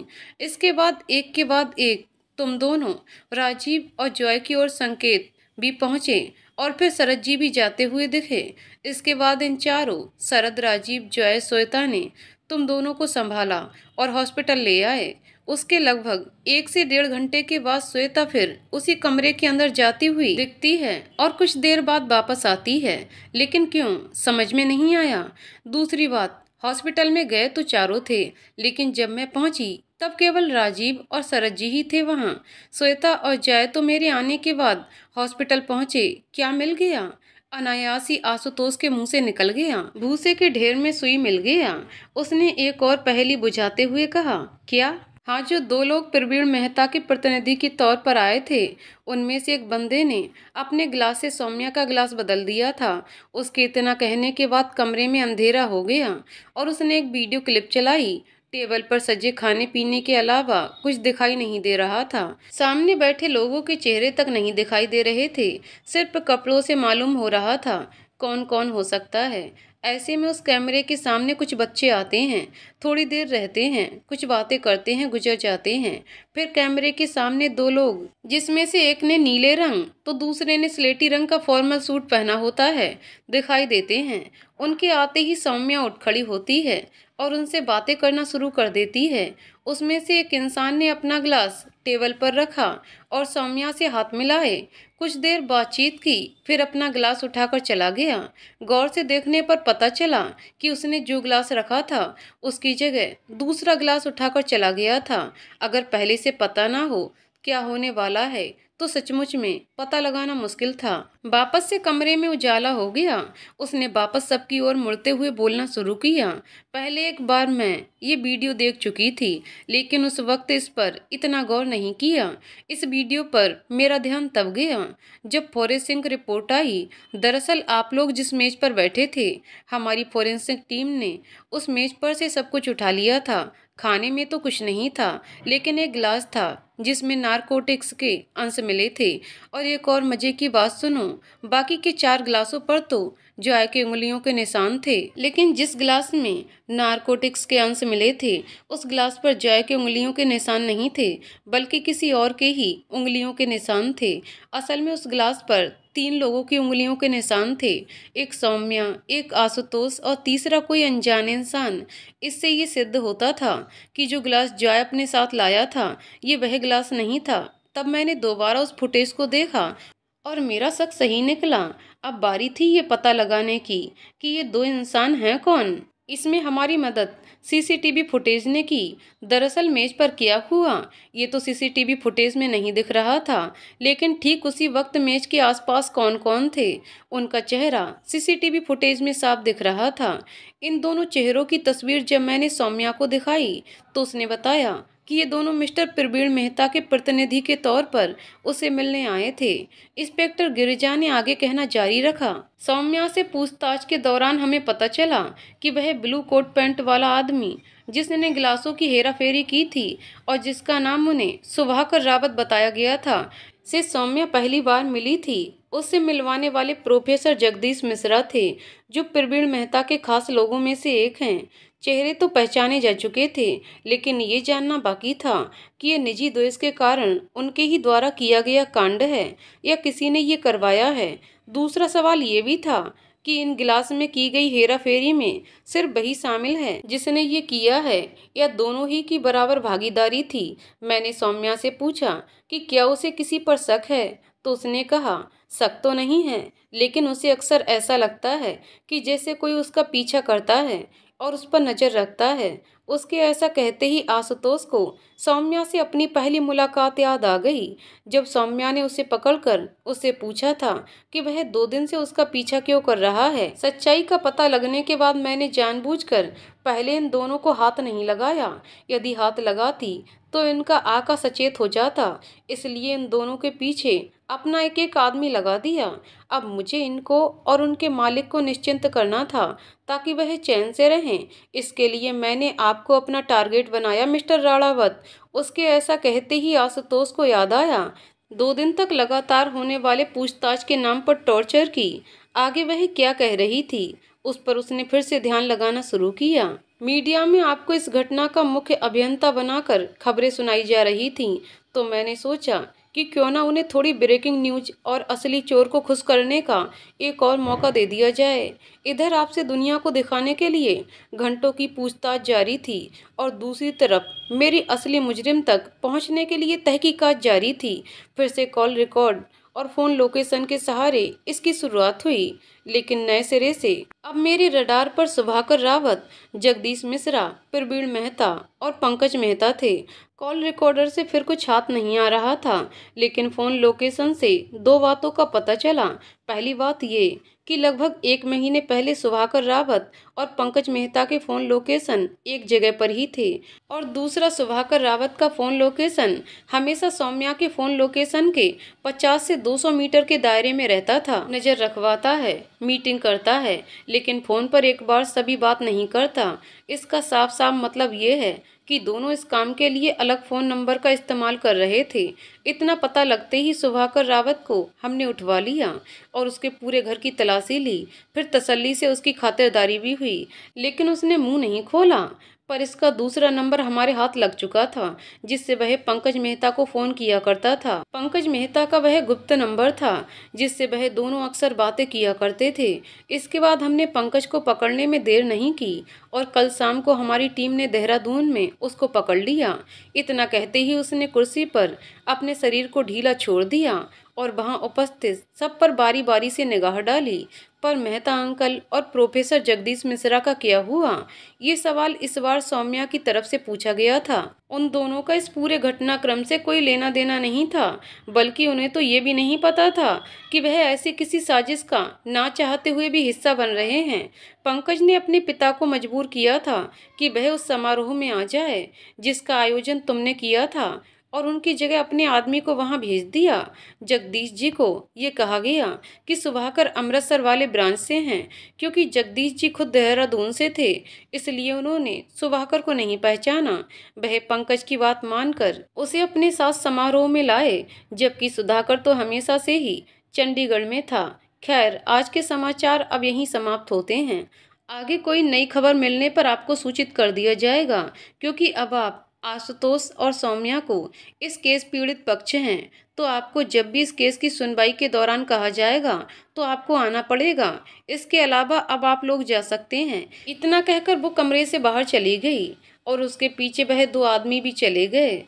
इसके बाद एक तुम दोनों राजीव और जॉय की ओर संकेत भी पहुंचे और फिर शरद जी भी जाते हुए दिखे। इसके बाद इन चारों शरद, राजीव, जॉय, श्वेता ने तुम दोनों को संभाला और हॉस्पिटल ले आए। उसके लगभग 1 से 1.5 घंटे के बाद श्वेता फिर उसी कमरे के अंदर जाती हुई दिखती है और कुछ देर बाद वापस आती है, लेकिन क्यों समझ में नहीं आया। दूसरी बात, हॉस्पिटल में गए तो चारों थे, लेकिन जब मैं पहुंची तब केवल राजीव और शरद जी ही थे वहां। श्वेता और जय तो मेरे आने के बाद हॉस्पिटल पहुंचे। क्या मिल गया? अनायास ही आशुतोष के मुंह से निकल गया। भूसे के ढेर में सुई मिल गया। उसने एक और पहेली बुझाते हुए कहा, क्या? हाँ, जो 2 लोग प्रवीण मेहता के प्रतिनिधि के तौर पर आए थे उनमें से एक बंदे ने अपने गिलास से सौम्या का गिलास बदल दिया था। उसके इतना कहने के बाद कमरे में अंधेरा हो गया और उसने एक वीडियो क्लिप चलाई। टेबल पर सजे खाने पीने के अलावा कुछ दिखाई नहीं दे रहा था। सामने बैठे लोगों के चेहरे तक नहीं दिखाई दे रहे थे, सिर्फ कपड़ों से मालूम हो रहा था कौन कौन हो सकता है। ऐसे में उस कैमरे के सामने कुछ बच्चे आते हैं, थोड़ी देर रहते हैं, कुछ बातें करते हैं, गुजर जाते हैं। फिर कैमरे के सामने दो लोग, जिसमें से एक ने नीले रंग तो दूसरे ने स्लेटी रंग का फॉर्मल सूट पहना होता है, दिखाई देते हैं। उनके आते ही सौम्या उठ खड़ी होती है और उनसे बातें करना शुरू कर देती है। उसमें से एक इंसान ने अपना गिलास टेबल पर रखा और सौम्या से हाथ मिलाए। कुछ देर बातचीत की, फिर अपना गिलास उठाकर चला गया। गौर से देखने पर पता चला कि उसने जो गिलास रखा था उसकी जगह दूसरा गिलास उठाकर चला गया था। अगर पहले से पता ना हो क्या होने वाला है तो सचमुच में पता लगाना मुश्किल था। वापस से कमरे में उजाला हो गया। उसने वापस सबकी ओर मुड़ते हुए बोलना शुरू किया। पहले एक बार मैं ये वीडियो देख चुकी थी, लेकिन उस वक्त इस पर इतना गौर नहीं किया। इस वीडियो पर मेरा ध्यान तब गया जब फोरेंसिक रिपोर्ट आई। दरअसल आप लोग जिस मेज पर बैठे थे, हमारी फोरेंसिक टीम ने उस मेज पर से सब कुछ उठा लिया था। खाने में तो कुछ नहीं था, लेकिन एक गिलास था जिसमें नारकोटिक्स के अंश मिले थे। और एक और मजे की बात सुनो, बाकी के 4 गिलासों पर तो जॉय के उंगलियों के निशान थे, लेकिन जिस गिलास में नारकोटिक्स के अंश मिले थे उस गिलास पर जॉय के उंगलियों के निशान नहीं थे, बल्कि किसी और के ही उंगलियों के निशान थे। असल में उस गिलास पर 3 लोगों की उंगलियों के निशान थे, एक सौम्या, एक आशुतोष और तीसरा कोई अनजान इंसान। इससे ये सिद्ध होता था कि जो गिलास जॉय अपने साथ लाया था ये वह गिलास नहीं था। तब मैंने दोबारा उस फुटेज को देखा और मेरा शक सही निकला। अब बारी थी ये पता लगाने की कि ये 2 इंसान हैं कौन। इसमें हमारी मदद सीसीटीवी फुटेज ने की। दरअसल मेज पर क्या हुआ ये तो सीसीटीवी फुटेज में नहीं दिख रहा था, लेकिन ठीक उसी वक्त मेज के आसपास कौन कौन थे उनका चेहरा सीसीटीवी फुटेज में साफ दिख रहा था। इन दोनों चेहरों की तस्वीर जब मैंने सौम्या को दिखाई तो उसने बताया कि ये दोनों मिस्टर प्रवीण मेहता के प्रतिनिधि के तौर पर उसे मिलने आए थे। इंस्पेक्टर गिरिजा ने आगे कहना जारी रखा। सौम्या से पूछताछ के दौरान हमें पता चला कि वह ब्लू कोट पैंट वाला आदमी जिसने गिलासों की हेराफेरी की थी और जिसका नाम उन्हें सुभाकर रावत बताया गया था, से सौम्या पहली बार मिली थी। उससे मिलवाने वाले प्रोफेसर जगदीश मिश्रा थे, जो प्रवीण मेहता के खास लोगों में से एक हैं। चेहरे तो पहचाने जा चुके थे, लेकिन ये जानना बाकी था कि ये निजी द्वेष के कारण उनके ही द्वारा किया गया कांड है या किसी ने ये करवाया है। दूसरा सवाल ये भी था कि इन गिलास में की गई हेराफेरी में सिर्फ वही शामिल है जिसने ये किया है या दोनों ही की बराबर भागीदारी थी। मैंने सौम्या से पूछा कि क्या उसे किसी पर शक है, तो उसने कहा शक तो नहीं है, लेकिन उसे अक्सर ऐसा लगता है कि जैसे कोई उसका पीछा करता है और उस पर नजर रखता है। उसके ऐसा कहते ही आशुतोष को सौम्या से अपनी पहली मुलाकात याद आ गई, जब सौम्या ने उसे पकड़कर उससे पूछा था कि वह 2 दिन से उसका पीछा क्यों कर रहा है। सच्चाई का पता लगने के बाद मैंने जानबूझकर पहले इन दोनों को हाथ नहीं लगाया। यदि हाथ लगाती तो इनका आका सचेत हो जाता, इसलिए इन दोनों के पीछे अपना एक एक आदमी लगा दिया। अब मुझे इनको और उनके मालिक को निश्चिंत करना था ताकि वह चैन से रहें। इसके लिए मैंने आपको अपना टारगेट बनाया मिस्टर राणावत। उसके ऐसा कहते ही आशुतोष को याद आया 2 दिन तक लगातार होने वाले पूछताछ के नाम पर टॉर्चर की। आगे वह क्या कह रही थी उस पर उसने फिर से ध्यान लगाना शुरू किया। मीडिया में आपको इस घटना का मुख्य अभियंता बनाकर खबरें सुनाई जा रही थीं, तो मैंने सोचा कि क्यों ना उन्हें थोड़ी ब्रेकिंग न्यूज और असली चोर को खुश करने का एक और मौका दे दिया जाए। इधर आपसे दुनिया को दिखाने के लिए घंटों की पूछताछ जारी थी और दूसरी तरफ मेरी असली मुजरिम तक पहुंचने के लिए तहकीकात जारी थी। फिर से कॉल रिकॉर्ड और फ़ोन लोकेशन के सहारे इसकी शुरुआत हुई, लेकिन नए सिरे से अब मेरे रडार पर सुभाकर रावत, जगदीश मिश्रा, प्रवीण मेहता और पंकज मेहता थे। कॉल रिकॉर्डर से फिर कुछ हाथ नहीं आ रहा था, लेकिन फ़ोन लोकेशन से 2 बातों का पता चला। पहली बात ये कि लगभग 1 महीने पहले सुभाकर रावत और पंकज मेहता के फ़ोन लोकेशन एक जगह पर ही थे, और दूसरा सुभाकर रावत का फ़ोन लोकेशन हमेशा सौम्या के फ़ोन लोकेशन के 50 से 200 मीटर के दायरे में रहता था। नज़र रखवाता है, मीटिंग करता है, लेकिन फ़ोन पर एक बार सभी बात नहीं करता। इसका साफ साफ मतलब ये है कि दोनों इस काम के लिए अलग फ़ोन नंबर का इस्तेमाल कर रहे थे। इतना पता लगते ही सुभाकर रावत को हमने उठवा लिया और उसके पूरे घर की तलाशी ली। फिर तसल्ली से उसकी खातिरदारी भी हुई, लेकिन उसने मुंह नहीं खोला। पर इसका दूसरा नंबर हमारे हाथ लग चुका था, जिससे वह पंकज मेहता को फ़ोन किया करता था। पंकज मेहता का वह गुप्त नंबर था, जिससे वह दोनों अक्सर बातें किया करते थे। इसके बाद हमने पंकज को पकड़ने में देर नहीं की और कल शाम को हमारी टीम ने देहरादून में उसको पकड़ लिया। इतना कहते ही उसने कुर्सी पर अपने शरीर को ढीला छोड़ दिया और वहां उपस्थित सब पर बारी बारी से निगाह डाली। पर मेहता अंकल और प्रोफेसर जगदीश मिश्रा का क्या हुआ? ये सवाल इस बार सौम्या की तरफ से पूछा गया था। उन दोनों का इस पूरे घटनाक्रम से कोई लेना देना नहीं था, बल्कि उन्हें तो ये भी नहीं पता था कि वह ऐसी किसी साजिश का ना चाहते हुए भी हिस्सा बन रहे हैं। पंकज ने अपने पिता को मजबूर किया था कि वह उस समारोह में आ जाए जिसका आयोजन तुमने किया था, और उनकी जगह अपने आदमी को वहां भेज दिया। जगदीश जी को ये कहा गया कि सुभाकर अमृतसर वाले ब्रांच से हैं, क्योंकि जगदीश जी खुद देहरादून से थे, इसलिए उन्होंने सुभाकर को नहीं पहचाना। वह पंकज की बात मानकर उसे अपने साथ समारोह में लाए, जबकि सुधाकर तो हमेशा से ही चंडीगढ़ में था। खैर, आज के समाचार अब यहीं समाप्त होते हैं। आगे कोई नई खबर मिलने पर आपको सूचित कर दिया जाएगा, क्योंकि अब आप आशुतोष और सौम्या को इस केस पीड़ित पक्ष हैं, तो आपको जब भी इस केस की सुनवाई के दौरान कहा जाएगा तो आपको आना पड़ेगा। इसके अलावा अब आप लोग जा सकते हैं। इतना कहकर वो कमरे से बाहर चली गई और उसके पीछे वह दो आदमी भी चले गए।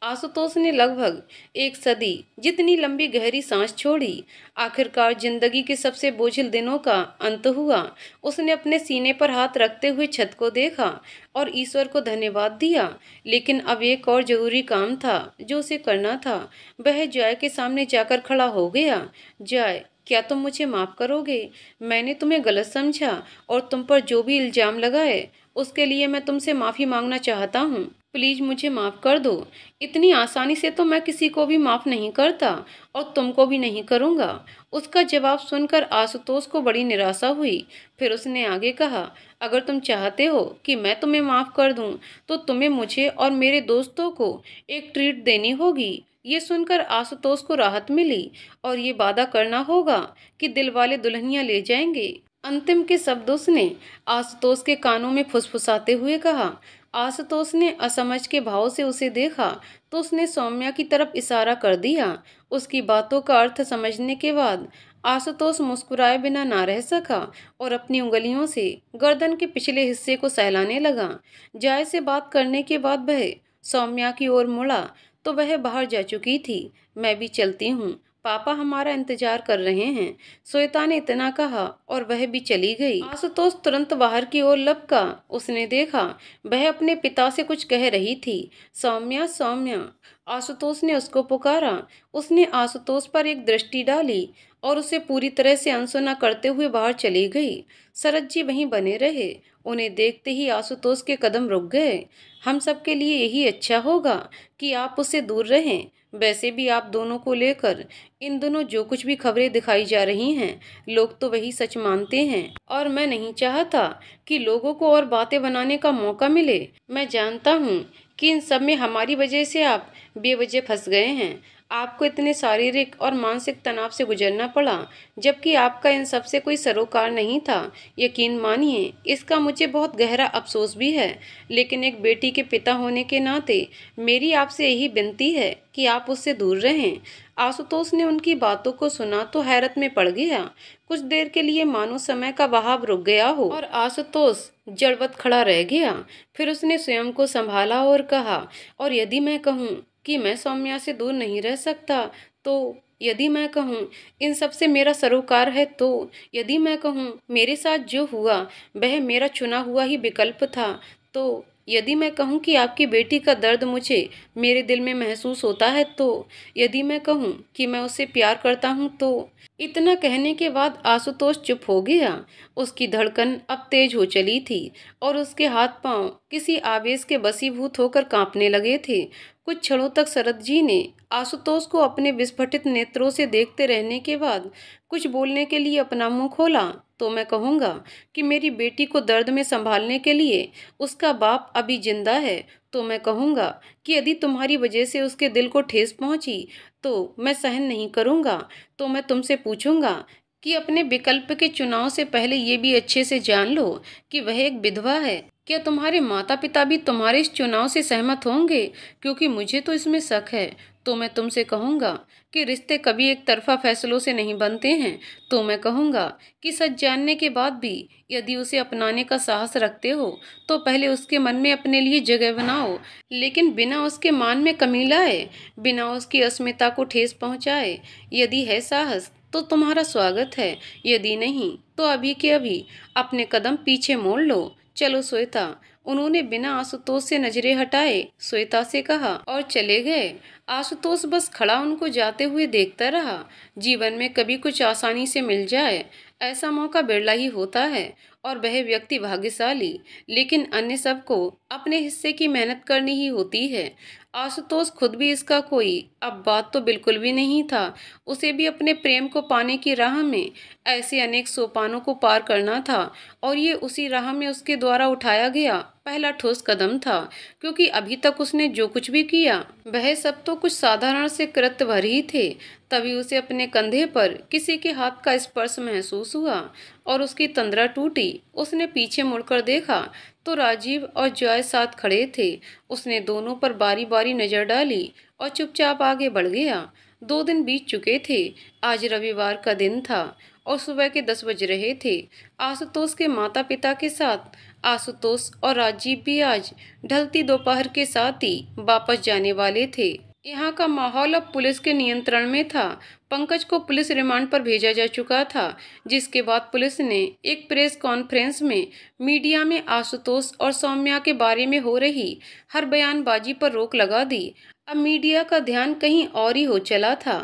आशुतोष ने लगभग 1 सदी जितनी लंबी गहरी सांस छोड़ी। आखिरकार जिंदगी के सबसे बोझिल दिनों का अंत हुआ। उसने अपने सीने पर हाथ रखते हुए छत को देखा और ईश्वर को धन्यवाद दिया। लेकिन अब एक और जरूरी काम था जो उसे करना था। वह जॉय के सामने जाकर खड़ा हो गया। जॉय, क्या तुम मुझे माफ़ करोगे? मैंने तुम्हें गलत समझा और तुम पर जो भी इल्ज़ाम लगाए उसके लिए मैं तुमसे माफ़ी मांगना चाहता हूँ। प्लीज़ मुझे माफ़ कर दो। इतनी आसानी से तो मैं किसी को भी माफ़ नहीं करता और तुमको भी नहीं करूँगा। उसका जवाब सुनकर आशुतोष को बड़ी निराशा हुई। फिर उसने आगे कहा, अगर तुम चाहते हो कि मैं तुम्हें माफ़ कर दूँ तो तुम्हें मुझे और मेरे दोस्तों को एक ट्रीट देनी होगी। ये सुनकर आशुतोष को राहत मिली और ये वादा करना होगा कि दिलवाले दुल्हनिया ले जाएंगे। अंतिम के शब्द उसने आशुतोष के कानों में फुसफुसाते हुए कहा। आशुतोष ने असमझ के भाव से उसे देखा तो उसने सौम्या की तरफ इशारा कर दिया। उसकी बातों का अर्थ समझने के बाद आशुतोष मुस्कुराए बिना ना रह सका और अपनी उंगलियों से गर्दन के पिछले हिस्से को सहलाने लगा। जॉय से बात करने के बाद वह सौम्या की ओर मुड़ा तो वह बाहर जा चुकी थी। मैं भी चलती हूँ, पापा हमारा इंतजार कर रहे हैं, श्वेता ने इतना कहा और वह भी चली गई। आशुतोष तुरंत बाहर की ओर लपका। उसने देखा वह अपने पिता से कुछ कह रही थी। सौम्या, सौम्या, आशुतोष ने उसको पुकारा। उसने आशुतोष पर एक दृष्टि डाली और उसे पूरी तरह से अनसुना करते हुए बाहर चली गई। शरद जी वहीं बने रहे। उन्हें देखते ही आशुतोष के कदम रुक गए। हम सबके लिए यही अच्छा होगा कि आप उससे दूर रहें। वैसे भी आप दोनों को लेकर इन दिनों जो कुछ भी खबरें दिखाई जा रही हैं, लोग तो वही सच मानते हैं और मैं नहीं चाहता कि लोगों को और बातें बनाने का मौका मिले। मैं जानता हूँ कि इन सब में हमारी वजह से आप बेवजह फंस गए हैं। आपको इतने शारीरिक और मानसिक तनाव से गुजरना पड़ा, जबकि आपका इन सब से कोई सरोकार नहीं था। यकीन मानिए, इसका मुझे बहुत गहरा अफसोस भी है, लेकिन एक बेटी के पिता होने के नाते मेरी आपसे यही विनती है कि आप उससे दूर रहें। आशुतोष ने उनकी बातों को सुना तो हैरत में पड़ गया। कुछ देर के लिए मानो समय का बहाव रुक गया हो और आशुतोष जड़वत खड़ा रह गया। फिर उसने स्वयं को संभाला और कहा, और यदि मैं कहूँ कि मैं सौम्या से दूर नहीं रह सकता तो, यदि मैं कहूँ इन सब से मेरा सरोकार है तो, यदि मैं कहूँ मेरे साथ जो हुआ वह मेरा चुना हुआ ही विकल्प था तो, यदि मैं कहूँ कि आपकी बेटी का दर्द मुझे मेरे दिल में महसूस होता है तो, यदि मैं कहूँ कि मैं उससे प्यार करता हूँ तो। इतना कहने के बाद आशुतोष चुप हो गया। उसकी धड़कन अब तेज हो चली थी और उसके हाथ पांव किसी आवेश के वशीभूत होकर कांपने लगे थे। कुछ क्षणों तक शरद जी ने आशुतोष को अपने विस्फाटित नेत्रों से देखते रहने के बाद कुछ बोलने के लिए अपना मुंह खोला। तो मैं कहूँगा कि मेरी बेटी को दर्द में संभालने के लिए उसका बाप अभी जिंदा है। तो मैं कहूँगा कि यदि तुम्हारी वजह से उसके दिल को ठेस पहुँची तो मैं सहन नहीं करूँगा। तो मैं तुमसे पूछूंगा कि अपने विकल्प के चुनाव से पहले ये भी अच्छे से जान लो कि वह एक विधवा है। क्या तुम्हारे माता पिता भी तुम्हारे इस चुनाव से सहमत होंगे? क्योंकि मुझे तो इसमें शक है। तो मैं तुमसे कहूँगा कि रिश्ते कभी एक तरफा फैसलों से नहीं बनते हैं। तो मैं कहूँगा कि सच जानने के बाद भी यदि उसे अपनाने का साहस रखते हो तो पहले उसके मन में अपने लिए जगह बनाओ, लेकिन बिना उसके मान में कमी लाए, बिना उसकी अस्मिता को ठेस पहुँचाए। यदि है साहस तो तुम्हारा स्वागत है, यदि नहीं तो अभी के अभी अपने कदम पीछे मोड़ लो। चलो श्वेता। उन्होंने बिना आशुतोष से नजरें हटाए श्वेता से कहा और चले गए। आशुतोष बस खड़ा उनको जाते हुए देखता रहा। जीवन में कभी कुछ आसानी से मिल जाए ऐसा मौका बिरला ही होता है और वह व्यक्ति भाग्यशाली, लेकिन अन्य सबको अपने हिस्से की मेहनत करनी ही होती है। आशुतोष खुद भी इसका कोई अब बात तो बिल्कुल भी नहीं था। उसे भी अपने प्रेम को पाने की राह में ऐसे अनेक सोपानों को पार करना था और ये उसी राह में उसके द्वारा उठाया गया पहला ठोस कदम था, क्योंकि अभी तक उसने जो कुछ भी किया वह सब तो कुछ साधारण से कृत्य भर ही थे। तभी उसे अपने कंधे पर किसी के हाथ का स्पर्श महसूस हुआ और उसकी तंद्रा टूटी। उसने पीछे मुड़कर देखा तो राजीव और जॉय साथ खड़े थे। उसने दोनों पर बारी बारी नजर डाली और चुपचाप आगे बढ़ गया। 2 दिन बीत चुके थे। आज रविवार का दिन था और सुबह के 10 बज रहे थे। आशुतोष के माता पिता के साथ आशुतोष और राजीव भी आज ढलती दोपहर के साथ ही वापस जाने वाले थे। यहाँ का माहौल अब पुलिस के नियंत्रण में था। पंकज को पुलिस रिमांड पर भेजा जा चुका था, जिसके बाद पुलिस ने एक प्रेस कॉन्फ्रेंस में मीडिया में आशुतोष और सौम्या के बारे में हो रही हर बयानबाजी पर रोक लगा दी। अब मीडिया का ध्यान कहीं और ही हो चला था।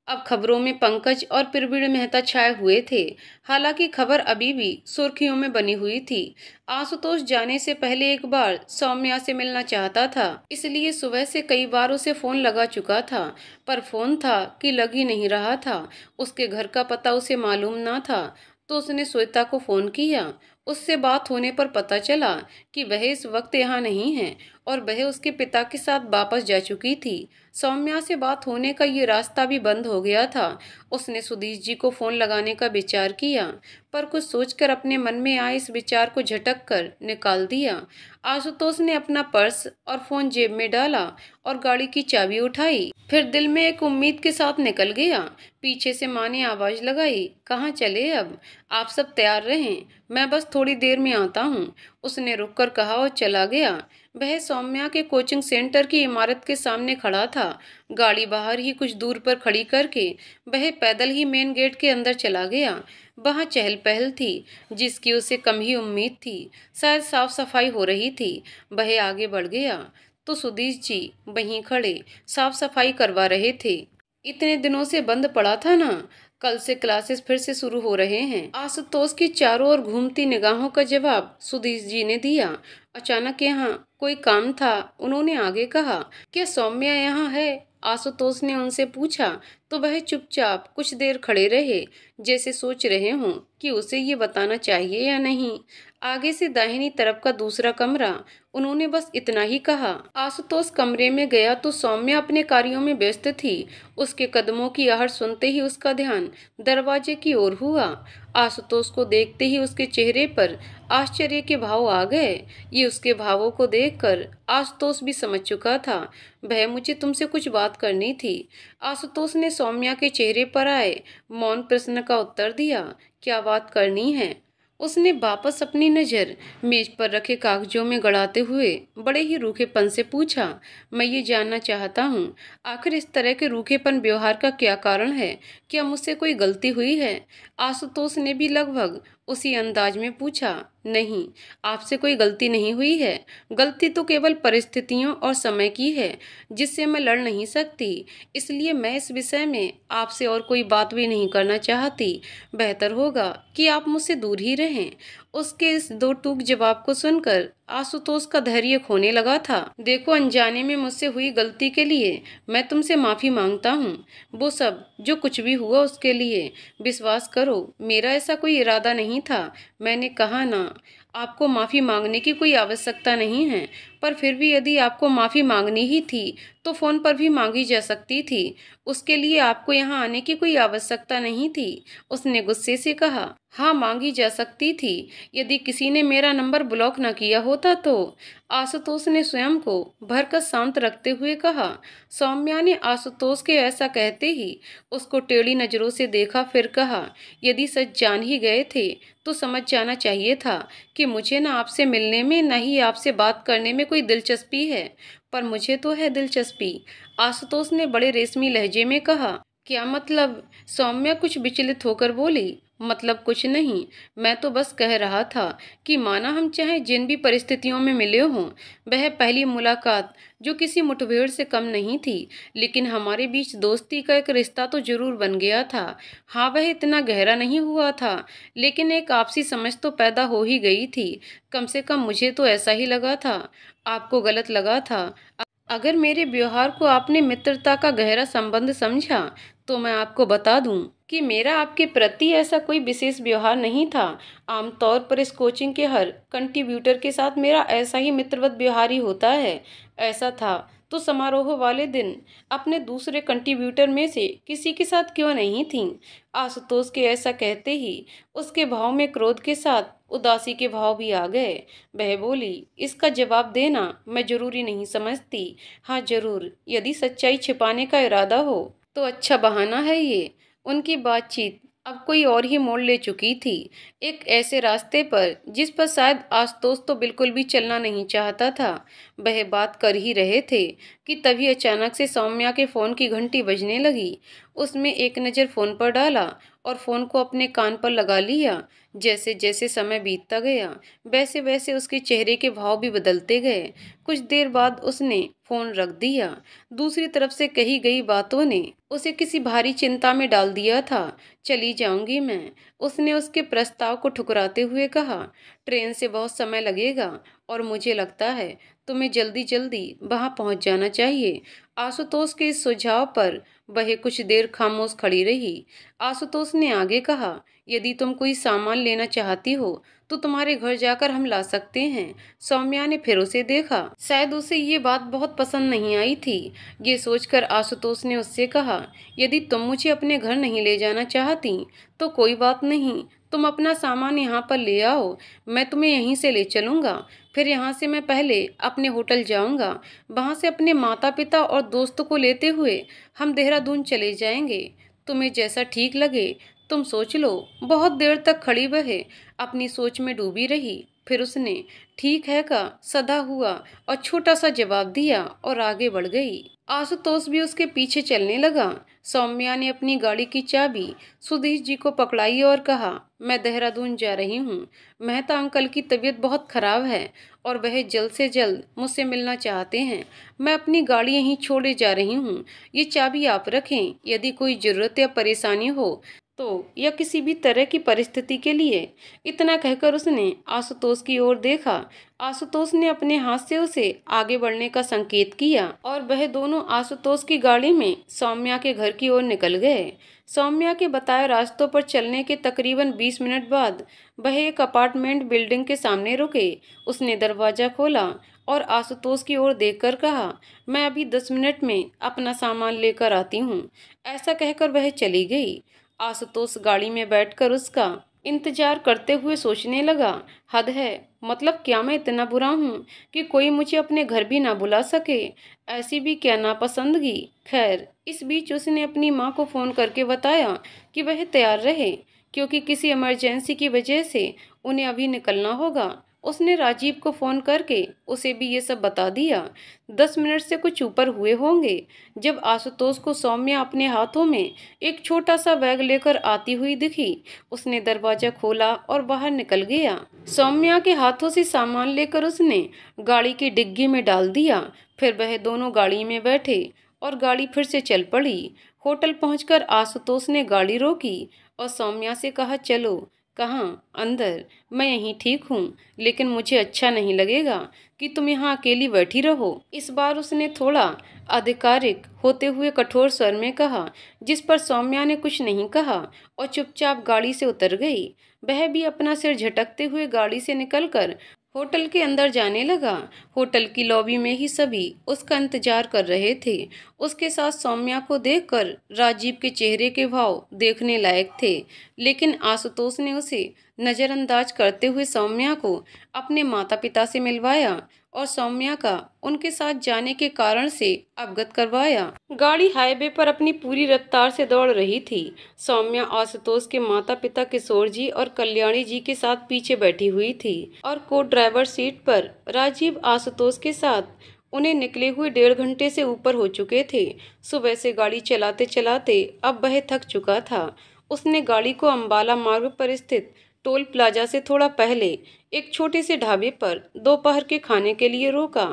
अब खबरों में पंकज और प्रवीण मेहता छाए हुए थे। हालांकि खबर अभी भी सुर्खियों में बनी हुई थी। आशुतोष जाने से पहले एक बार सौम्या से मिलना चाहता था, इसलिए सुबह से कई बार उसे फोन लगा चुका था, पर फोन था कि लग ही नहीं रहा था। उसके घर का पता उसे मालूम ना था, तो उसने श्वेता को फोन किया। उससे बात होने पर पता चला कि वह इस वक्त यहाँ नहीं है और वह उसके पिता के साथ वापस जा चुकी थी। सौम्या से बात होने का ये रास्ता भी बंद हो गया था। उसने सुधीश जी को फोन लगाने का विचार किया, पर कुछ सोचकर अपने मन में आए इस विचार को झटक कर निकाल दिया। आशुतोष ने अपना पर्स और फोन जेब में डाला और गाड़ी की चाबी उठाई। फिर दिल में एक उम्मीद के साथ निकल गया। पीछे से माँ ने आवाज लगाई, कहाँ चले अब? आप सब तैयार रहें, मैं बस थोड़ी देर में आता हूँ। उसने रुककर कहा और चला गया। वह सौम्या के कोचिंग सेंटर की इमारत के सामने खड़ा था। गाड़ी बाहर ही कुछ दूर पर खड़ी करके वह पैदल ही मेन गेट के अंदर चला गया। वहाँ चहल पहल थी, जिसकी उसे कम ही उम्मीद थी। शायद साफ सफाई हो रही थी। वह आगे बढ़ गया तो सुधीश जी वहीं खड़े साफ सफाई करवा रहे थे। इतने दिनों से बंद पड़ा था ना, कल से क्लासेस फिर से शुरू हो रहे हैं। आशुतोष की चारों ओर घूमती निगाहों का जवाब सुधीश जी ने दिया। अचानक यहाँ कोई काम था, उन्होंने आगे कहा। क्या सौम्या यहाँ है? आशुतोष ने उनसे पूछा तो वह चुपचाप कुछ देर खड़े रहे, जैसे सोच रहे हों कि उसे ये बताना चाहिए या नहीं। आगे से दाहिनी तरफ का दूसरा कमरा, उन्होंने बस इतना ही कहा। आशुतोष कमरे में गया तो सौम्या अपने कार्यों में व्यस्त थी। उसके कदमों की आहट सुनते ही उसका ध्यान दरवाजे की ओर हुआ। आशुतोष को देखते ही उसके चेहरे पर आश्चर्य के भाव आ गए। ये उसके भावों को देखकर आशुतोष भी समझ चुका था। वह मुझे तुमसे कुछ बात करनी थी। आशुतोष ने सौम्या के चेहरे पर आए मौन प्रश्न का उत्तर दिया। क्या बात करनी है? उसने वापस अपनी नज़र मेज पर रखे कागजों में गड़ाते हुए बड़े ही रूखेपन से पूछा। मैं ये जानना चाहता हूँ, आखिर इस तरह के रूखेपन व्यवहार का क्या कारण है? क्या मुझसे कोई गलती हुई है? आशुतोष ने भी लगभग उसी अंदाज में पूछा। नहीं, आपसे कोई गलती नहीं हुई है। गलती तो केवल परिस्थितियों और समय की है, जिससे मैं लड़ नहीं सकती। इसलिए मैं इस विषय में आपसे और कोई बात भी नहीं करना चाहती। बेहतर होगा कि आप मुझसे दूर ही रहें। उसके इस दो टूक जवाब को सुनकर आशुतोष का धैर्य खोने लगा था। देखो, अनजाने में मुझसे हुई गलती के लिए मैं तुमसे माफी मांगता हूँ। वो सब जो कुछ भी हुआ उसके लिए विश्वास करो, मेरा ऐसा कोई इरादा नहीं था। मैंने कहा ना, आपको माफी मांगने की कोई आवश्यकता नहीं है, पर फिर भी यदि आपको माफी मांगनी ही थी तो फोन पर भी मांगी जा सकती थी। उसके लिए आपको यहाँ आने की कोई आवश्यकता नहीं थी। उसने गुस्से से कहा। हाँ, मांगी जा सकती थी, यदि किसी ने मेरा नंबर ब्लॉक न किया होता तो। आशुतोष ने स्वयं को भरकर शांत रखते हुए कहा। सौम्या ने आशुतोष के ऐसा कहते ही उसको टेढ़ी नजरों से देखा, फिर कहा, यदि सच जान ही गए थे तो समझ जाना चाहिए था कि मुझे न आपसे मिलने में न ही आपसे बात करने में कोई दिलचस्पी है। पर मुझे तो है दिलचस्पी, आशुतोष ने बड़े रेशमी लहजे में कहा। क्या मतलब? सौम्या कुछ विचलित होकर बोली। मतलब कुछ नहीं, मैं तो बस कह रहा था कि माना हम चाहे जिन भी परिस्थितियों में मिले हों, वह पहली मुलाकात जो किसी मुठभेड़ से कम नहीं थी, लेकिन हमारे बीच दोस्ती का एक रिश्ता तो जरूर बन गया था। हाँ, वह इतना गहरा नहीं हुआ था, लेकिन एक आपसी समझ तो पैदा हो ही गई थी। कम से कम मुझे तो ऐसा ही लगा था। आपको गलत लगा था। अगर मेरे व्यवहार को आपने मित्रता का गहरा संबंध समझा तो मैं आपको बता दूं कि मेरा आपके प्रति ऐसा कोई विशेष व्यवहार नहीं था। आमतौर पर इस कोचिंग के हर कंट्रीब्यूटर के साथ मेरा ऐसा ही मित्रवत व्यवहार ही होता है। ऐसा था तो समारोह वाले दिन अपने दूसरे कंट्रीब्यूटर में से किसी के साथ क्यों नहीं थी? आशुतोष के ऐसा कहते ही उसके भाव में क्रोध के साथ उदासी के भाव भी आ गए। वह बोली, इसका जवाब देना मैं जरूरी नहीं समझती। हाँ जरूर, यदि सच्चाई छिपाने का इरादा हो तो अच्छा बहाना है ये। उनकी बातचीत अब कोई और ही मोड़ ले चुकी थी, एक ऐसे रास्ते पर जिस पर शायद आशुतोष तो बिल्कुल भी चलना नहीं चाहता था। वह बात कर ही रहे थे कि तभी अचानक से सौम्या के फोन की घंटी बजने लगी। उसमें एक नज़र फोन पर डाला और फोन को अपने कान पर लगा लिया। जैसे जैसे समय बीतता गया वैसे वैसे उसके चेहरे के भाव भी बदलते गए। कुछ देर बाद उसने फोन रख दिया। दूसरी तरफ से कही गई बातों ने उसे किसी भारी चिंता में डाल दिया था। चली जाऊंगी मैं, उसने उसके प्रस्ताव को ठुकराते हुए कहा। ट्रेन से बहुत समय लगेगा और मुझे लगता है तुम्हें जल्दी जल्दी वहां पहुंच जाना चाहिए। आशुतोष के इस सुझाव पर वह कुछ देर खामोश खड़ी रही। आशुतोष ने आगे कहा, यदि तुम कोई सामान लेना चाहती हो तो तुम्हारे घर जाकर हम ला सकते हैं। सौम्या ने फिर उसे देखा। शायद उसे ये बात बहुत पसंद नहीं आई थी। ये सोचकर आशुतोष ने उससे कहा, यदि तुम मुझे अपने घर नहीं ले जाना चाहती तो कोई बात नहीं, तुम अपना सामान यहाँ पर ले आओ, मैं तुम्हें यहीं से ले चलूँगा। फिर यहाँ से मैं पहले अपने होटल जाऊँगा, वहाँ से अपने माता पिता और दोस्तों को लेते हुए हम देहरादून चले जाएंगे। तुम्हें जैसा ठीक लगे तुम सोच लो। बहुत देर तक खड़ी वह अपनी सोच में डूबी रही। फिर उसने ठीक है का सदा हुआ और छोटा सा जवाब दिया और आगे बढ़ गई। आशुतोष भी उसके पीछे चलने लगा। सौम्या ने अपनी गाड़ी की चाबी सुधीश जी को पकड़ाई और कहा, मैं देहरादून जा रही हूँ। मेहता अंकल की तबीयत बहुत खराब है और वह जल्द से जल्द मुझसे मिलना चाहते हैं। मैं अपनी गाड़ी यहीं छोड़े जा रही हूँ। ये चाबी आप रखें, यदि कोई ज़रूरत या परेशानी हो तो, या किसी भी तरह की परिस्थिति के लिए। इतना कहकर उसने आशुतोष की ओर देखा। आशुतोष ने अपने हाथ से उसे आगे बढ़ने का संकेत किया और वह दोनों आशुतोष की गाड़ी में सौम्या के घर की ओर निकल गए। सौम्या के बताए रास्तों पर चलने के तकरीबन 20 मिनट बाद वह एक अपार्टमेंट बिल्डिंग के सामने रुके। उसने दरवाजा खोला और आशुतोष की ओर देखकर कहा, मैं अभी 10 मिनट में अपना सामान लेकर आती हूँ। ऐसा कहकर वह चली गई। आशुतोष गाड़ी में बैठकर उसका इंतजार करते हुए सोचने लगा, हद है, मतलब क्या मैं इतना बुरा हूँ कि कोई मुझे अपने घर भी ना बुला सके? ऐसी भी क्या नापसंदगी। खैर, इस बीच उसने अपनी माँ को फ़ोन करके बताया कि वह तैयार रहे, क्योंकि किसी इमरजेंसी की वजह से उन्हें अभी निकलना होगा। उसने राजीव को फ़ोन करके उसे भी ये सब बता दिया। 10 मिनट से कुछ ऊपर हुए होंगे जब आशुतोष को सौम्या अपने हाथों में एक छोटा सा बैग लेकर आती हुई दिखी। उसने दरवाजा खोला और बाहर निकल गया। सौम्या के हाथों से सामान लेकर उसने गाड़ी की डिग्गी में डाल दिया। फिर वह दोनों गाड़ी में बैठे और गाड़ी फिर से चल पड़ी। होटल पहुंचकर आशुतोष ने गाड़ी रोकी और सौम्या से कहा, चलो कहाँ? अंदर। मैं यहीं ठीक हूँ, लेकिन मुझे अच्छा नहीं लगेगा कि तुम यहाँ अकेली बैठी रहो। इस बार उसने थोड़ा आधिकारिक होते हुए कठोर स्वर में कहा, जिस पर सौम्या ने कुछ नहीं कहा और चुपचाप गाड़ी से उतर गई। वह भी अपना सिर झटकते हुए गाड़ी से निकलकर होटल के अंदर जाने लगा। होटल की लॉबी में ही सभी उसका इंतजार कर रहे थे। उसके साथ सौम्या को देखकर राजीव के चेहरे के भाव देखने लायक थे, लेकिन आशुतोष ने उसे नजरअंदाज करते हुए सौम्या को अपने माता पिता से मिलवाया और सौम्या का उनके साथ जाने के कारण से अवगत करवाया। गाड़ी हाईवे पर अपनी पूरी रफ्तार से दौड़ रही थी। सौम्या आशुतोष के माता पिता किशोर जी और कल्याणी जी के साथ पीछे बैठी हुई थी और को ड्राइवर सीट पर राजीव आशुतोष के साथ। उन्हें निकले हुए 1.5 घंटे से ऊपर हो चुके थे। सुबह से गाड़ी चलाते चलाते अब वह थक चुका था। उसने गाड़ी को अंबाला मार्ग पर स्थित टोल प्लाजा से थोड़ा पहले एक छोटे से ढाबे पर दोपहर के खाने के लिए रोका।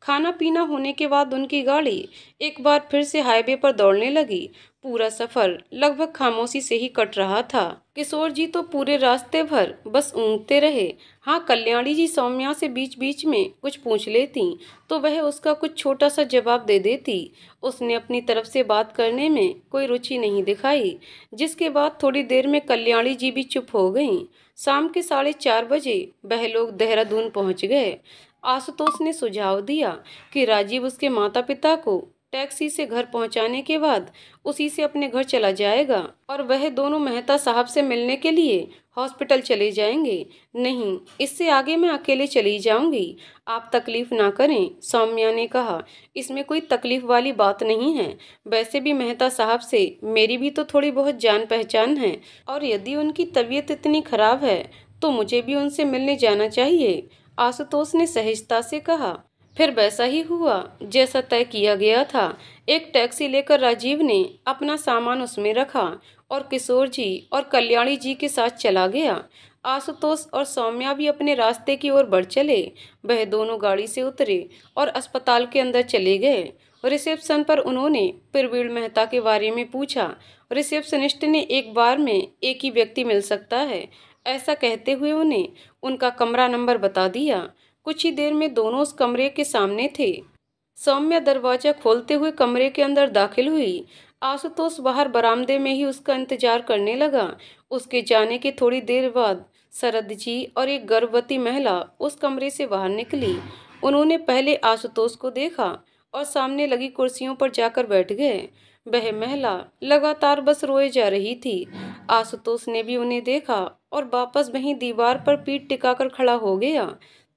खाना पीना होने के बाद उनकी गाड़ी एक बार फिर से हाईवे पर दौड़ने लगी। पूरा सफर लगभग खामोशी से ही कट रहा था। किशोर जी तो पूरे रास्ते भर बस ऊँघते रहे। हाँ, कल्याणी जी सौम्या से बीच बीच में कुछ पूछ लेती तो वह उसका कुछ छोटा सा जवाब दे देती। उसने अपनी तरफ से बात करने में कोई रुचि नहीं दिखाई, जिसके बाद थोड़ी देर में कल्याणी जी भी चुप हो गईं। शाम के 4:30 बजे वह लोग देहरादून पहुंच गए। आशुतोष ने सुझाव दिया कि राजीव उसके माता पिता को टैक्सी से घर पहुंचाने के बाद उसी से अपने घर चला जाएगा और वह दोनों मेहता साहब से मिलने के लिए हॉस्पिटल चले जाएंगे। नहीं, इससे आगे मैं अकेले चली जाऊंगी। आप तकलीफ ना करें, सौम्या ने कहा। इसमें कोई तकलीफ वाली बात नहीं है। वैसे भी मेहता साहब से मेरी भी तो थोड़ी बहुत जान पहचान है, और यदि उनकी तबीयत इतनी खराब है तो मुझे भी उनसे मिलने जाना चाहिए, आशुतोष ने सहजता से कहा। फिर वैसा ही हुआ जैसा तय किया गया था। एक टैक्सी लेकर राजीव ने अपना सामान उसमें रखा और किशोर जी और कल्याणी जी के साथ चला गया। आशुतोष और सौम्या भी अपने रास्ते की ओर बढ़ चले। वह दोनों गाड़ी से उतरे और अस्पताल के अंदर चले गए। रिसेप्शन पर उन्होंने प्रवीण मेहता के बारे में पूछा। रिसेप्शनिस्ट ने एक बार में एक ही व्यक्ति मिल सकता है, ऐसा कहते हुए उन्हें उनका कमरा नंबर बता दिया। कुछ ही देर में दोनों उस कमरे के सामने थे। सौम्या दरवाजा खोलते हुए कमरे के अंदर दाखिल हुई। आशुतोष बाहर बरामदे में ही उसका इंतजार करने लगा। उसके जाने के थोड़ी देर बाद शरद जी और एक गर्भवती महिला उस कमरे से बाहर निकली। उन्होंने पहले आशुतोष को देखा और सामने लगी कुर्सियों पर जाकर बैठ गए। वह महिला लगातार बस रोए जा रही थी। आशुतोष ने भी उन्हें देखा और वापस वहीं दीवार पर पीठ टिकाकर खड़ा हो गया।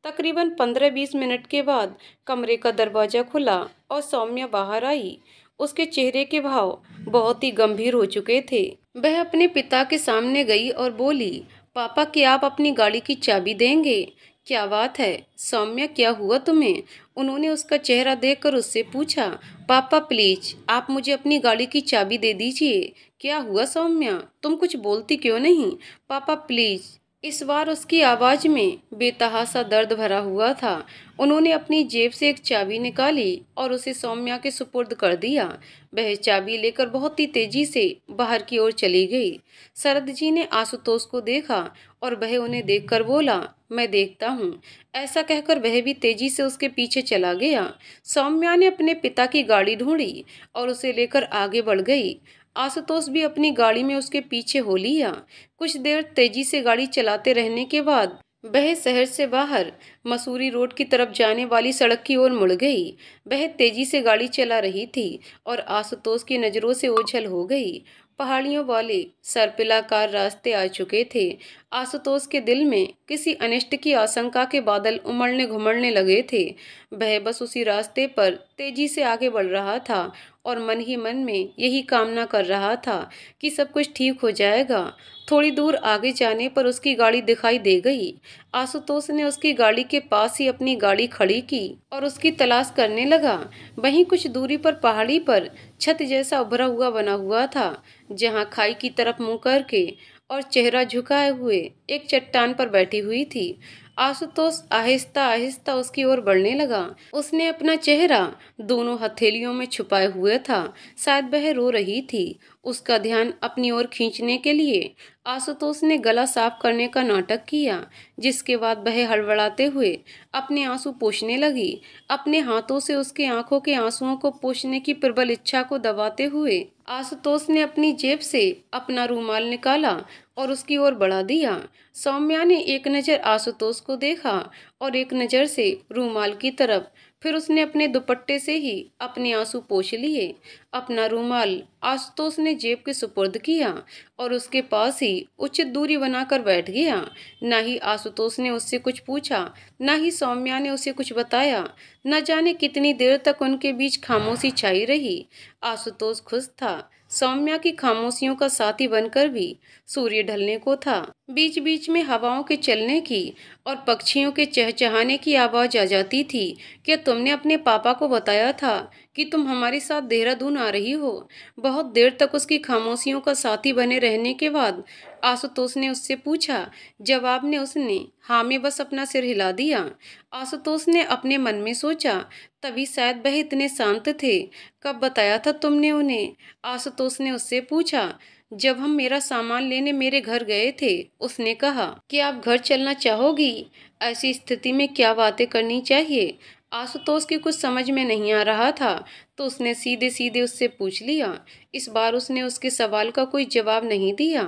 तकरीबन 15-20 मिनट के बाद कमरे का दरवाजा खुला और सौम्या बाहर आई। उसके चेहरे के भाव बहुत ही गंभीर हो चुके थे। वह अपने पिता के सामने गई और बोली, पापा, क्या आप अपनी गाड़ी की चाबी देंगे? क्या बात है सौम्या, क्या हुआ तुम्हें? उन्होंने उसका चेहरा देखकर उससे पूछा। पापा प्लीज, आप मुझे अपनी गाड़ी की चाबी दे दीजिए। क्या हुआ सौम्या, तुम कुछ बोलती क्यों नहीं? पापा प्लीज। इस बार उसकी आवाज में बेतहासा दर्द भरा हुआ था। उन्होंने अपनी जेब से एक चाबी निकाली और उसे सौम्या के सुपुर्द कर दिया। वह चाबी लेकर बहुत ही तेजी से बाहर की ओर चली गई। शरद जी ने आशुतोष को देखा और वह उन्हें देखकर बोला, मैं देखता हूँ। ऐसा कहकर वह भी तेजी से उसके पीछे चला गया। सौम्या ने अपने पिता की गाड़ी ढूंढी और उसे लेकर आगे बढ़ गई। आशुतोष भी अपनी गाड़ी में उसके पीछे हो लिया। कुछ देर तेजी से गाड़ी चलाते रहने के बाद वह शहर से बाहर मसूरी रोड की तरफ जाने वाली सड़क की ओर मुड़ गई। वह तेजी से गाड़ी चला रही थी और आशुतोष की नज़रों से ओझल हो गई। पहाड़ियों वाले सर्पिलाकार रास्ते आ चुके थे। आशुतोष के दिल में किसी अनिष्ट की आशंका के बादल उमड़ने घुमड़ने लगे थे। वह बस उसी रास्ते पर तेजी से आगे बढ़ रहा था और मन ही मन में यही कामना कर रहा था कि सब कुछ ठीक हो जाएगा। थोड़ी दूर आगे जाने पर उसकी गाड़ी दिखाई दे गई। आशुतोष ने उसकी गाड़ी के पास ही अपनी गाड़ी खड़ी की और उसकी तलाश करने लगा। वहीं कुछ दूरी पर पहाड़ी पर छत जैसा उभरा हुआ बना हुआ था, जहां खाई की तरफ मुंह करके और चेहरा झुकाए हुए एक चट्टान पर बैठी हुई थी। आशुतोष आहिस्ता आहिस्ता उसकी ओर बढ़ने लगा। उसने अपना चेहरा दोनों हथेलियों में छुपाए हुए था, शायद वह रो रही थी। उसका ध्यान अपनी ओर खींचने के लिए आशुतोष ने गला साफ करने का नाटक किया, जिसके बाद वह हड़बड़ाते हुए अपने आंसू पोंछने लगी। अपने हाथों से उसके आंखों के आंसुओं को पोंछने की प्रबल इच्छा को दबाते हुए आशुतोष ने अपनी जेब से अपना रूमाल निकाला और उसकी ओर बढ़ा दिया। सौम्या ने एक नज़र आशुतोष को देखा और एक नज़र से रूमाल की तरफ, फिर उसने अपने दुपट्टे से ही अपने आंसू पोंछ लिए। अपना रूमाल आशुतोष ने जेब के सुपुर्द किया और उसके पास ही उचित दूरी बनाकर बैठ गया। न ही आशुतोष ने उससे कुछ पूछा, न ही सौम्या ने उसे कुछ बताया। न जाने कितनी देर तक उनके बीच खामोशी छाई रही। आशुतोष खुश था, सौम्या की खामोशियों का साथी बनकर भी। सूर्य ढलने को था। बीच बीच में हवाओं के चलने की और पक्षियों के चहचहाने की आवाज आ जाती थी। क्या तुमने अपने पापा को बताया था कि तुम हमारे साथ देहरादून आ रही हो? बहुत देर तक उसकी खामोशियों का साथी बने रहने के बाद आशुतोष ने उससे पूछा। जवाब में उसने हाँ में बस अपना सिर हिला दिया। आशुतोष ने अपने मन में सोचा, तभी शायद वह इतने शांत थे। कब बताया था तुमने उन्हें? आशुतोष ने उससे पूछा। जब हम मेरा सामान लेने मेरे घर गए थे। उसने कहा कि आप घर चलना चाहोगी? ऐसी स्थिति में क्या बातें करनी चाहिए? आशुतोष की कुछ समझ में नहीं आ रहा था, तो उसने सीधे सीधे उससे पूछ लिया। इस बार उसने उसके सवाल का कोई जवाब नहीं दिया,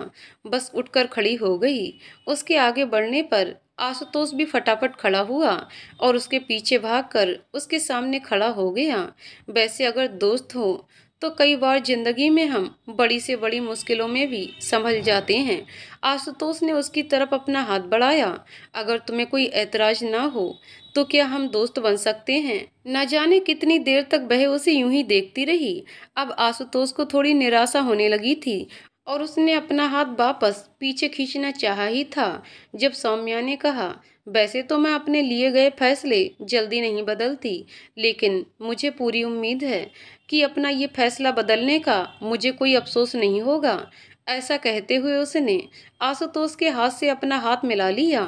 बस उठकर खड़ी हो गई। उसके आगे बढ़ने पर आशुतोष भी फटाफट खड़ा हुआ और उसके पीछे भागकर उसके सामने खड़ा हो गया। वैसे अगर दोस्त हो तो कई बार जिंदगी में हम बड़ी से बड़ी मुश्किलों में भी संभल जाते हैं। आशुतोष ने उसकी तरफ अपना हाथ बढ़ाया। अगर तुम्हें कोई ऐतराज ना हो तो क्या हम दोस्त बन सकते हैं? न जाने कितनी देर तक वह उसे यूं ही देखती रही। अब आशुतोष को थोड़ी निराशा होने लगी थी और उसने अपना हाथ वापस पीछे खींचना चाहा ही था, जब सौम्या ने कहा, वैसे तो मैं अपने लिए गए फैसले जल्दी नहीं बदलती, लेकिन मुझे पूरी उम्मीद है कि अपना ये फैसला बदलने का मुझे कोई अफसोस नहीं होगा। ऐसा कहते हुए उसने आशुतोष के हाथ से अपना हाथ मिला लिया।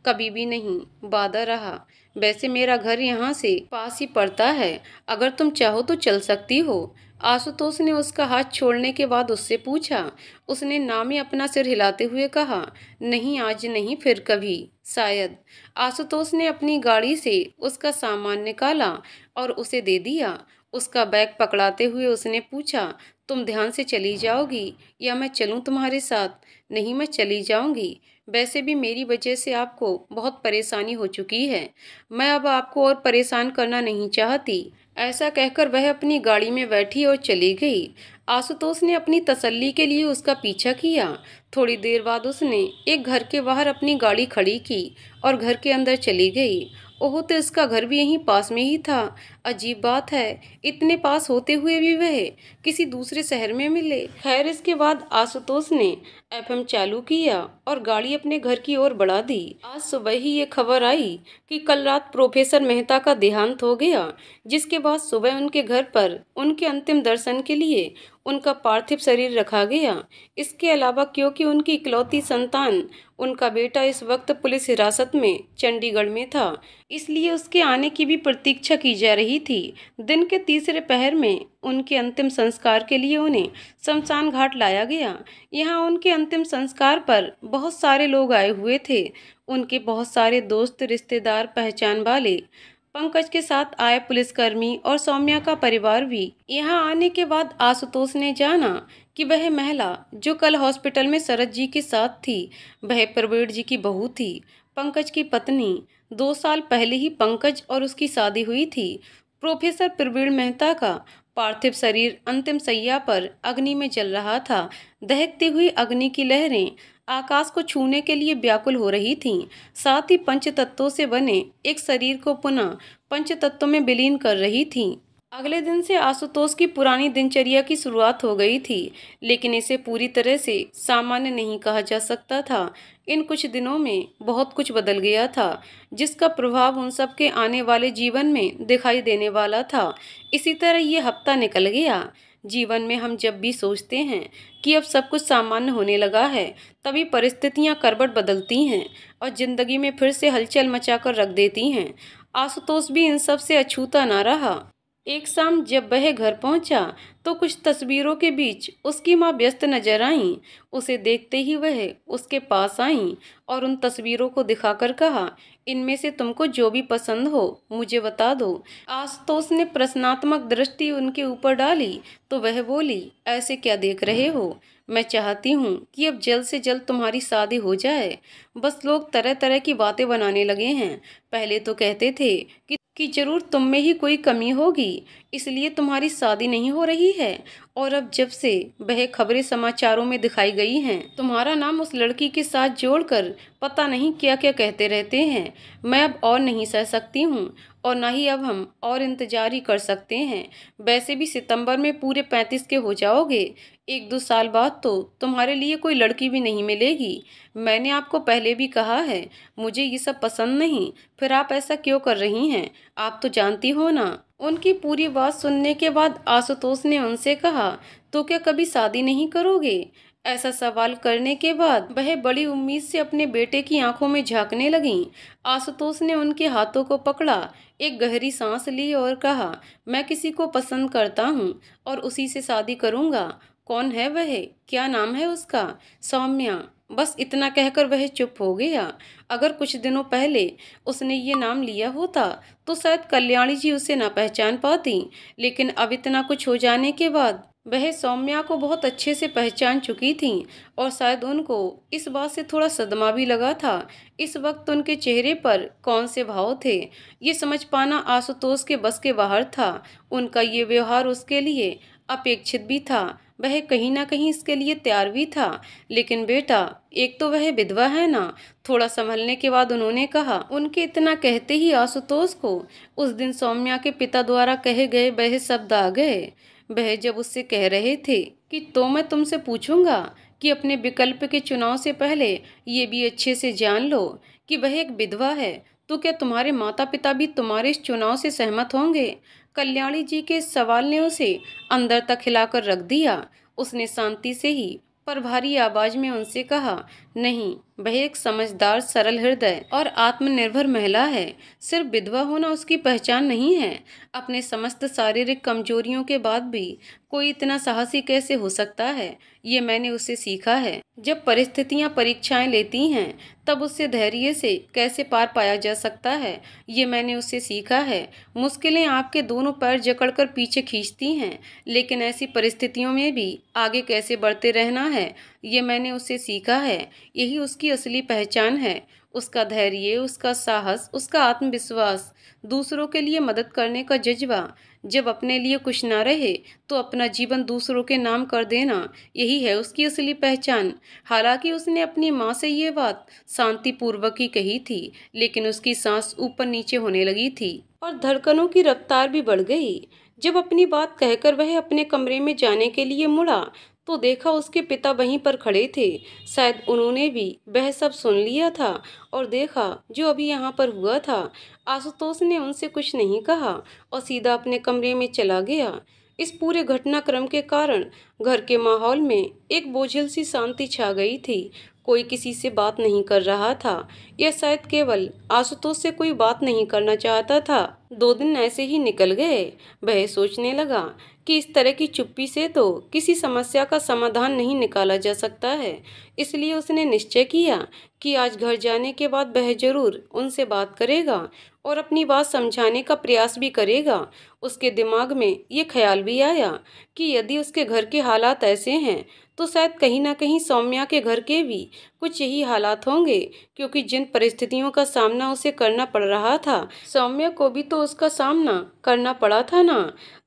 कभी भी नहीं, वादा रहा। वैसे मेरा घर यहाँ से पास ही पड़ता है, अगर तुम चाहो तो चल सकती हो। आशुतोष ने उसका हाथ छोड़ने के बाद उससे पूछा। उसने ना में अपना सिर हिलाते हुए कहा, नहीं आज नहीं, फिर कभी शायद। आशुतोष ने अपनी गाड़ी से उसका सामान निकाला और उसे दे दिया। उसका बैग पकड़ाते हुए उसने पूछा, तुम ध्यान से चली जाओगी या मैं चलूं तुम्हारे साथ? नहीं, मैं चली जाऊंगी। वैसे भी मेरी वजह से आपको बहुत परेशानी हो चुकी है। मैं अब आपको और परेशान करना नहीं चाहती। ऐसा कहकर वह अपनी गाड़ी में बैठी और चली गई। आशुतोष ने अपनी तसल्ली के लिए उसका पीछा किया। थोड़ी देर बाद उसने एक घर के बाहर अपनी गाड़ी खड़ी की और घर के अंदर चली गई। ओह, तो इसका घर भी यहीं पास में ही था। अजीब बात है, इतने पास होते हुए भी वह किसी दूसरे शहर में मिले। खैर, इसके बाद आशुतोष ने एफएम चालू किया और गाड़ी अपने घर की ओर बढ़ा दी। आज सुबह ही ये खबर आई कि कल रात प्रोफेसर मेहता का देहांत हो गया, जिसके बाद सुबह उनके घर पर उनके अंतिम दर्शन के लिए उनका पार्थिव शरीर रखा गया। इसके अलावा क्योंकि उनकी इकलौती संतान उनका बेटा इस वक्त पुलिस हिरासत में चंडीगढ़ में था, इसलिए उसके आने की भी प्रतीक्षा की जा रही थी। दिन के तीसरे पहर में उनके अंतिम संस्कार के लिए उन्हें शमशान घाट लाया गया। यहाँ उनके अंतिम संस्कार पर बहुत सारे लोग आए हुए थे। उनके बहुत सारे दोस्त, रिश्तेदार, पहचान वाले। पंकज के साथ आए पुलिसकर्मी और सौम्या का परिवार भी। यहाँ आने के बाद आशुतोष ने जाना कि वह महिला जो कल हॉस्पिटल में शरद जी के साथ थी, वह प्रवीण जी की बहू थी, पंकज की पत्नी। 2 साल पहले ही पंकज और उसकी शादी हुई थी। प्रोफेसर प्रवीण मेहता का पार्थिव शरीर अंतिम शैया पर अग्नि में जल रहा था। दहकती हुई अग्नि की लहरें आकाश को छूने के लिए व्याकुल हो रही थीं। साथ ही पंचतत्वों से बने एक शरीर को पुनः पंचतत्वों में विलीन कर रही थीं। अगले दिन से आशुतोष की पुरानी दिनचर्या की शुरुआत हो गई थी, लेकिन इसे पूरी तरह से सामान्य नहीं कहा जा सकता था। इन कुछ दिनों में बहुत कुछ बदल गया था, जिसका प्रभाव उन सब के आने वाले जीवन में दिखाई देने वाला था। इसी तरह ये हफ्ता निकल गया। जीवन में हम जब भी सोचते हैं कि अब सब कुछ सामान्य होने लगा है, तभी परिस्थितियां करवट बदलती हैं और जिंदगी में फिर से हलचल मचाकर रख देती हैं। आशुतोष भी इन सब से अछूता ना रहा। एक शाम जब वह घर पहुंचा तो कुछ तस्वीरों के बीच उसकी माँ व्यस्त नजर आईं। उसे देखते ही वह उसके पास आईं और उन तस्वीरों को दिखाकर कहा, इनमें से तुमको जो भी पसंद हो मुझे बता दो। आशुतोष ने प्रश्नात्मक दृष्टि उनके ऊपर डाली तो वह बोली, ऐसे क्या देख रहे हो? मैं चाहती हूँ कि अब जल्द से जल्द तुम्हारी शादी हो जाए। बस लोग तरह तरह की बातें बनाने लगे हैं। पहले तो कहते थे कि जरूर तुम में ही कोई कमी होगी, इसलिए तुम्हारी शादी नहीं हो रही है। और अब जब से वह खबरें समाचारों में दिखाई गई हैं, तुम्हारा नाम उस लड़की के साथ जोड़कर पता नहीं क्या क्या कहते रहते हैं। मैं अब और नहीं सह सकती हूँ और ना ही अब हम और इंतजार ही कर सकते हैं। वैसे भी सितंबर में पूरे 35 के हो जाओगे। 1-2 साल बाद तो तुम्हारे लिए कोई लड़की भी नहीं मिलेगी। मैंने आपको पहले भी कहा है, मुझे ये सब पसंद नहीं। फिर आप ऐसा क्यों कर रही हैं? आप तो जानती हो ना। उनकी पूरी बात सुनने के बाद आशुतोष ने उनसे कहा, तो क्या कभी शादी नहीं करोगे? ऐसा सवाल करने के बाद वह बड़ी उम्मीद से अपने बेटे की आंखों में झांकने लगीं। आशुतोष ने उनके हाथों को पकड़ा, एक गहरी सांस ली और कहा, मैं किसी को पसंद करता हूँ और उसी से शादी करूँगा। कौन है वह? क्या नाम है उसका? सौम्या। बस इतना कहकर वह चुप हो गया। अगर कुछ दिनों पहले उसने ये नाम लिया होता तो शायद कल्याणी जी उसे ना पहचान पाती, लेकिन अब इतना कुछ हो जाने के बाद वह सौम्या को बहुत अच्छे से पहचान चुकी थी और शायद उनको इस बात से थोड़ा सदमा भी लगा था। इस वक्त उनके चेहरे पर कौन से भाव थे, ये समझ पाना आशुतोष के बस के बाहर था। उनका ये व्यवहार उसके लिए अपेक्षित भी था, वह कहीं ना कहीं इसके लिए तैयार भी था। लेकिन बेटा, एक तो वह विधवा है ना। थोड़ा संभलने के बाद उन्होंने कहा। उनके इतना कहते ही आशुतोष को उस दिन सौम्या के पिता द्वारा कहे गए वह शब्द आ गए। वह जब उससे कह रहे थे कि तो मैं तुमसे पूछूंगा कि अपने विकल्प के चुनाव से पहले ये भी अच्छे से जान लो कि वह एक विधवा है, तो क्या तुम्हारे माता पिता भी तुम्हारे इस चुनाव से सहमत होंगे? कल्याणी जी के इस सवाल ने उसे अंदर तक हिलाकर रख दिया। उसने शांति से ही पर भारी आवाज में उनसे कहा, नहीं, वह एक समझदार, सरल हृदय और आत्मनिर्भर महिला है। सिर्फ विधवा होना उसकी पहचान नहीं है। अपने समस्त शारीरिक कमजोरियों के बाद भी कोई इतना साहसी कैसे हो सकता है, ये मैंने उससे सीखा है। जब परिस्थितियां परीक्षाएं लेती हैं तब उससे धैर्य से कैसे पार पाया जा सकता है, ये मैंने उससे सीखा है। मुश्किलें आपके दोनों पैर जकड़कर पीछे खींचती हैं, लेकिन ऐसी परिस्थितियों में भी आगे कैसे बढ़ते रहना है, ये मैंने उससे सीखा है। यही उसकी असली पहचान है। उसका धैर्य, उसका साहस, उसका आत्मविश्वास, दूसरों के लिए मदद करने का जज्बा। जब अपने लिए कुछ ना रहे तो अपना जीवन दूसरों के नाम कर देना, यही है उसकी असली पहचान। हालांकि उसने अपनी माँ से ये बात शांतिपूर्वक ही कही थी, लेकिन उसकी सांस ऊपर नीचे होने लगी थी और धड़कनों की रफ्तार भी बढ़ गई। जब अपनी बात कहकर वह अपने कमरे में जाने के लिए मुड़ा तो देखा उसके पिता वहीं पर खड़े थे। शायद उन्होंने भी वह सब सुन लिया था और देखा जो अभी यहाँ पर हुआ था। आशुतोष ने उनसे कुछ नहीं कहा और सीधा अपने कमरे में चला गया। इस पूरे घटनाक्रम के कारण घर के माहौल में एक बोझिल सी शांति छा गई थी। कोई किसी से बात नहीं कर रहा था, या शायद केवल आशुतोष से कोई बात नहीं करना चाहता था। 2 दिन ऐसे ही निकल गए। वह सोचने लगा कि इस तरह की चुप्पी से तो किसी समस्या का समाधान नहीं निकाला जा सकता है। इसलिए उसने निश्चय किया कि आज घर जाने के बाद वह जरूर उनसे बात करेगा और अपनी बात समझाने का प्रयास भी करेगा। उसके दिमाग में ये ख्याल भी आया कि यदि उसके घर के हालात ऐसे हैं तो शायद कहीं ना कहीं सौम्या के घर के भी कुछ यही हालात होंगे, क्योंकि जिन परिस्थितियों का सामना उसे करना पड़ रहा था, सौम्या को भी तो उसका सामना करना पड़ा था ना।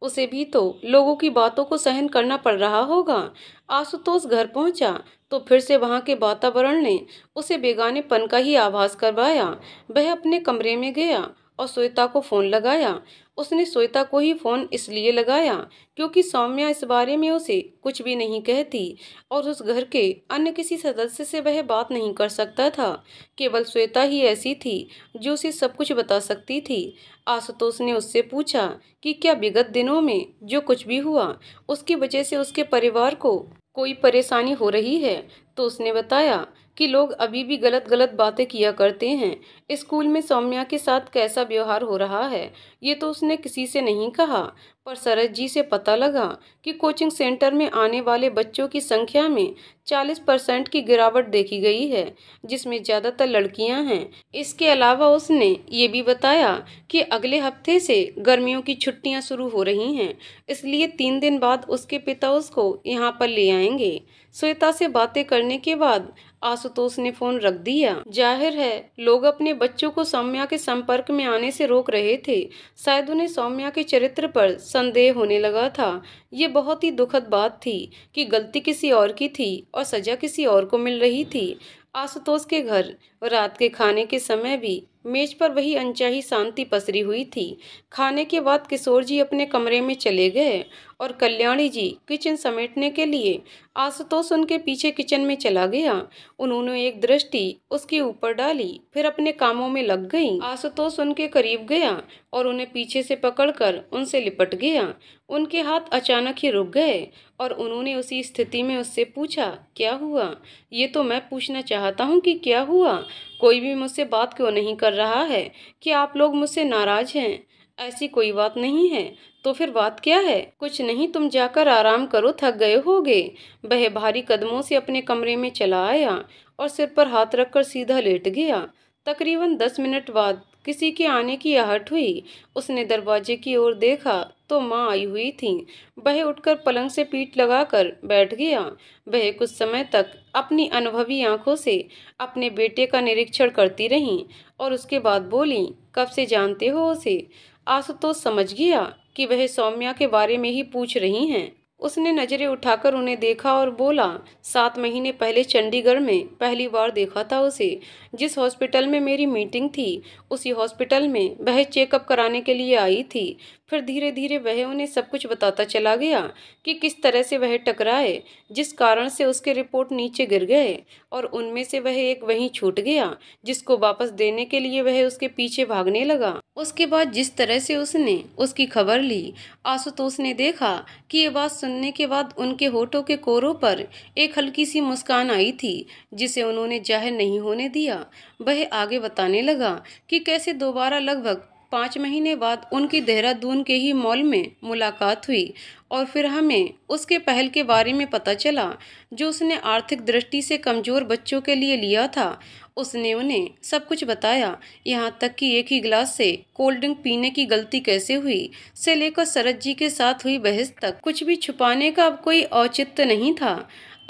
उसे भी तो लोगों की बातों को सहन करना पड़ रहा होगा। आशुतोष घर पहुंचा तो फिर से वहां के वातावरण ने उसे बेगानेपन का ही आभास करवाया। वह अपने कमरे में गया और श्वेता को फ़ोन लगाया। उसने श्वेता को ही फ़ोन इसलिए लगाया क्योंकि सौम्या इस बारे में उसे कुछ भी नहीं कहती और उस घर के अन्य किसी सदस्य से वह बात नहीं कर सकता था। केवल श्वेता ही ऐसी थी जो उसे सब कुछ बता सकती थी। आशुतोष ने उससे पूछा कि क्या विगत दिनों में जो कुछ भी हुआ उसकी वजह से उसके परिवार को कोई परेशानी हो रही है। तो उसने बताया कि लोग अभी भी गलत गलत बातें किया करते हैं। स्कूल में सौम्या के साथ कैसा व्यवहार हो रहा है ये तो उसने किसी से नहीं कहा, पर शरद जी से पता लगा कि कोचिंग सेंटर में आने वाले बच्चों की संख्या में 40% की गिरावट देखी गई है, जिसमें ज़्यादातर लड़कियां हैं। इसके अलावा उसने ये भी बताया कि अगले हफ्ते से गर्मियों की छुट्टियां शुरू हो रही हैं, इसलिए 3 दिन बाद उसके पिता उसको यहाँ पर ले आएंगे। श्वेता से बातें करने के बाद आशुतोष ने फोन रख दिया। जाहिर है लोग अपने बच्चों को सौम्या के संपर्क में आने से रोक रहे थे। शायद उन्हें सौम्या के चरित्र पर संदेह होने लगा था। ये बहुत ही दुखद बात थी कि गलती किसी और की थी और सजा किसी और को मिल रही थी। आशुतोष के घर रात के खाने के समय भी मेज पर वही अनचाही शांति पसरी हुई थी। खाने के बाद किशोर जी अपने कमरे में चले गए और कल्याणी जी किचन समेटने के लिए आशुतोष उनके पीछे किचन में चला गया। उन्होंने एक दृष्टि उसके ऊपर डाली, फिर अपने कामों में लग गईं। आशुतोष उनके करीब गया और उन्हें पीछे से पकड़कर उनसे लिपट गया। उनके हाथ अचानक ही रुक गए और उन्होंने उसी स्थिति में उससे पूछा, क्या हुआ? ये तो मैं पूछना चाहता हूँ कि क्या हुआ? कोई भी मुझसे बात क्यों नहीं कर रहा है? क्या आप लोग मुझसे नाराज हैं? ऐसी कोई बात नहीं है। तो फिर बात क्या है? कुछ नहीं, तुम जाकर आराम करो, थक गए होगे। वह भारी कदमों से अपने कमरे में चला आया और सिर पर हाथ रखकर सीधा लेट गया। तकरीबन 10 मिनट बाद किसी के आने की आहट हुई। उसने दरवाजे की ओर देखा तो माँ आई हुई थी। वह उठकर पलंग से पीठ लगाकर बैठ गया। वह कुछ समय तक अपनी अनुभवी आंखों से अपने बेटे का निरीक्षण करती रही और उसके बाद बोली, कब से जानते हो उसे? आशुतोष समझ गया कि वह सौम्या के बारे में ही पूछ रही हैं। उसने नजरें उठाकर उन्हें देखा और बोला, 7 महीने पहले चंडीगढ़ में पहली बार देखा था उसे। जिस हॉस्पिटल में मेरी मीटिंग थी उसी हॉस्पिटल में वह चेकअप कराने के लिए आई थी। फिर धीरे धीरे वह उन्हें सब कुछ बताता चला गया कि किस तरह से वह टकराए, जिस कारण से उसके रिपोर्ट नीचे गिर गए और उनमें से वह एक वहीं छूट गया जिसको वापस देने के लिए वह उसके पीछे भागने लगा। उसके बाद जिस तरह से उसने उसकी खबर ली, आशुतोष ने देखा कि ये बात सुनने के बाद उनके होठों के कोरों पर एक हल्की सी मुस्कान आई थी जिसे उन्होंने जाहिर नहीं होने दिया। वह आगे बताने लगा कि कैसे दोबारा लगभग 5 महीने बाद उनकी देहरादून के ही मॉल में मुलाकात हुई और फिर हमें उसके पहल के बारे में पता चला जो उसने आर्थिक दृष्टि से कमज़ोर बच्चों के लिए लिया था। उसने उन्हें सब कुछ बताया, यहाँ तक कि एक ही गिलास से कोल्ड ड्रिंक पीने की गलती कैसे हुई से लेकर शरद जी के साथ हुई बहस तक। कुछ भी छुपाने का अब कोई औचित्य नहीं था।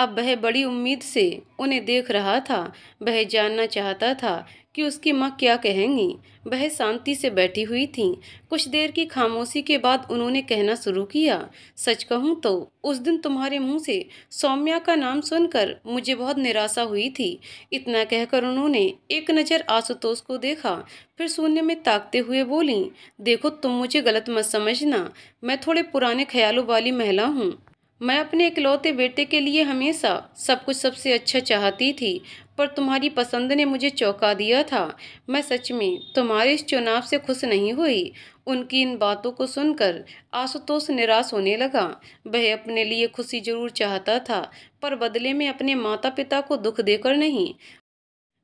अब वह बड़ी उम्मीद से उन्हें देख रहा था। वह जानना चाहता था कि उसकी माँ क्या कहेंगी। वह शांति से बैठी हुई थीं। कुछ देर की खामोशी के बाद उन्होंने कहना शुरू किया, सच कहूँ तो उस दिन तुम्हारे मुंह से सौम्या का नाम सुनकर मुझे बहुत निराशा हुई थी। इतना कहकर उन्होंने एक नज़र आशुतोष को देखा, फिर शून्य में ताकते हुए बोली, देखो तुम मुझे गलत मत समझना, मैं थोड़े पुराने ख्यालों वाली महिला हूँ। मैं अपने इकलौते बेटे के लिए हमेशा सब कुछ सबसे अच्छा चाहती थी, पर तुम्हारी पसंद ने मुझे चौंका दिया था। मैं सच में तुम्हारे इस चुनाव से खुश नहीं हुई। उनकी इन बातों को सुनकर आशुतोष निराश होने लगा। वह अपने लिए खुशी जरूर चाहता था, पर बदले में अपने माता पिता को दुख देकर नहीं।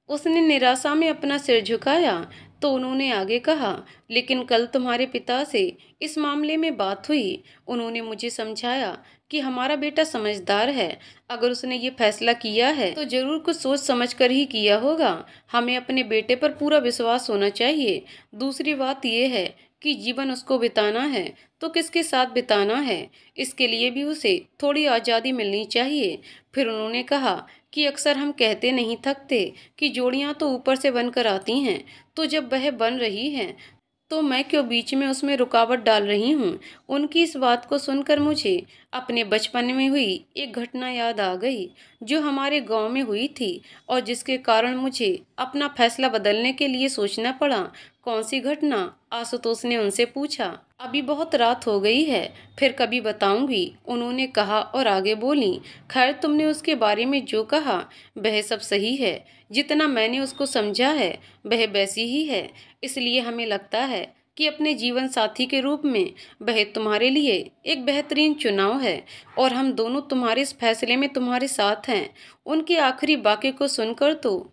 उसने निराशा में अपना सिर झुकाया तो उन्होंने आगे कहा, लेकिन कल तुम्हारे पिता से इस मामले में बात हुई। उन्होंने मुझे समझाया कि हमारा बेटा समझदार है। अगर उसने ये फैसला किया है तो जरूर कुछ सोच समझ कर ही किया होगा। हमें अपने बेटे पर पूरा विश्वास होना चाहिए। दूसरी बात यह है कि जीवन उसको बिताना है तो किसके साथ बिताना है, इसके लिए भी उसे थोड़ी आज़ादी मिलनी चाहिए। फिर उन्होंने कहा कि अक्सर हम कहते नहीं थकते कि जोड़ियां तो ऊपर से बनकर आती हैं, तो जब वह बन रही हैं तो मैं क्यों बीच में उसमें रुकावट डाल रही हूँ। उनकी इस बात को सुनकर मुझे अपने बचपन में हुई एक घटना याद आ गई, जो हमारे गांव में हुई थी और जिसके कारण मुझे अपना फैसला बदलने के लिए सोचना पड़ा। कौन सी घटना? आशुतोष ने उनसे पूछा। अभी बहुत रात हो गई है, फिर कभी बताऊंगी, उन्होंने कहा और आगे बोली। खैर, तुमने उसके बारे में जो कहा वह सब सही है। जितना मैंने उसको समझा है वह वैसी ही है। इसलिए हमें लगता है कि अपने जीवन साथी के रूप में वह तुम्हारे लिए एक बेहतरीन चुनाव है और हम दोनों तुम्हारे इस फैसले में तुम्हारे साथ हैं। उनके आखिरी वाक्य को सुनकर तो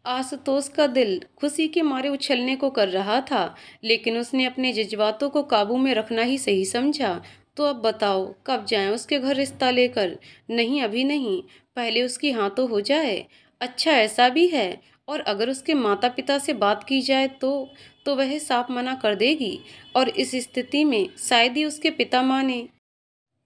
आशुतोष का दिल खुशी के मारे उछलने को कर रहा था, लेकिन उसने अपने जज्बातों को काबू में रखना ही सही समझा। तो अब बताओ, कब जाएं उसके घर रिश्ता लेकर? नहीं, अभी नहीं, पहले उसकी हाँ तो हो जाए। अच्छा, ऐसा भी है? और अगर उसके माता पिता से बात की जाए तो वह साफ मना कर देगी और इस स्थिति में शायद ही उसके पिता माने।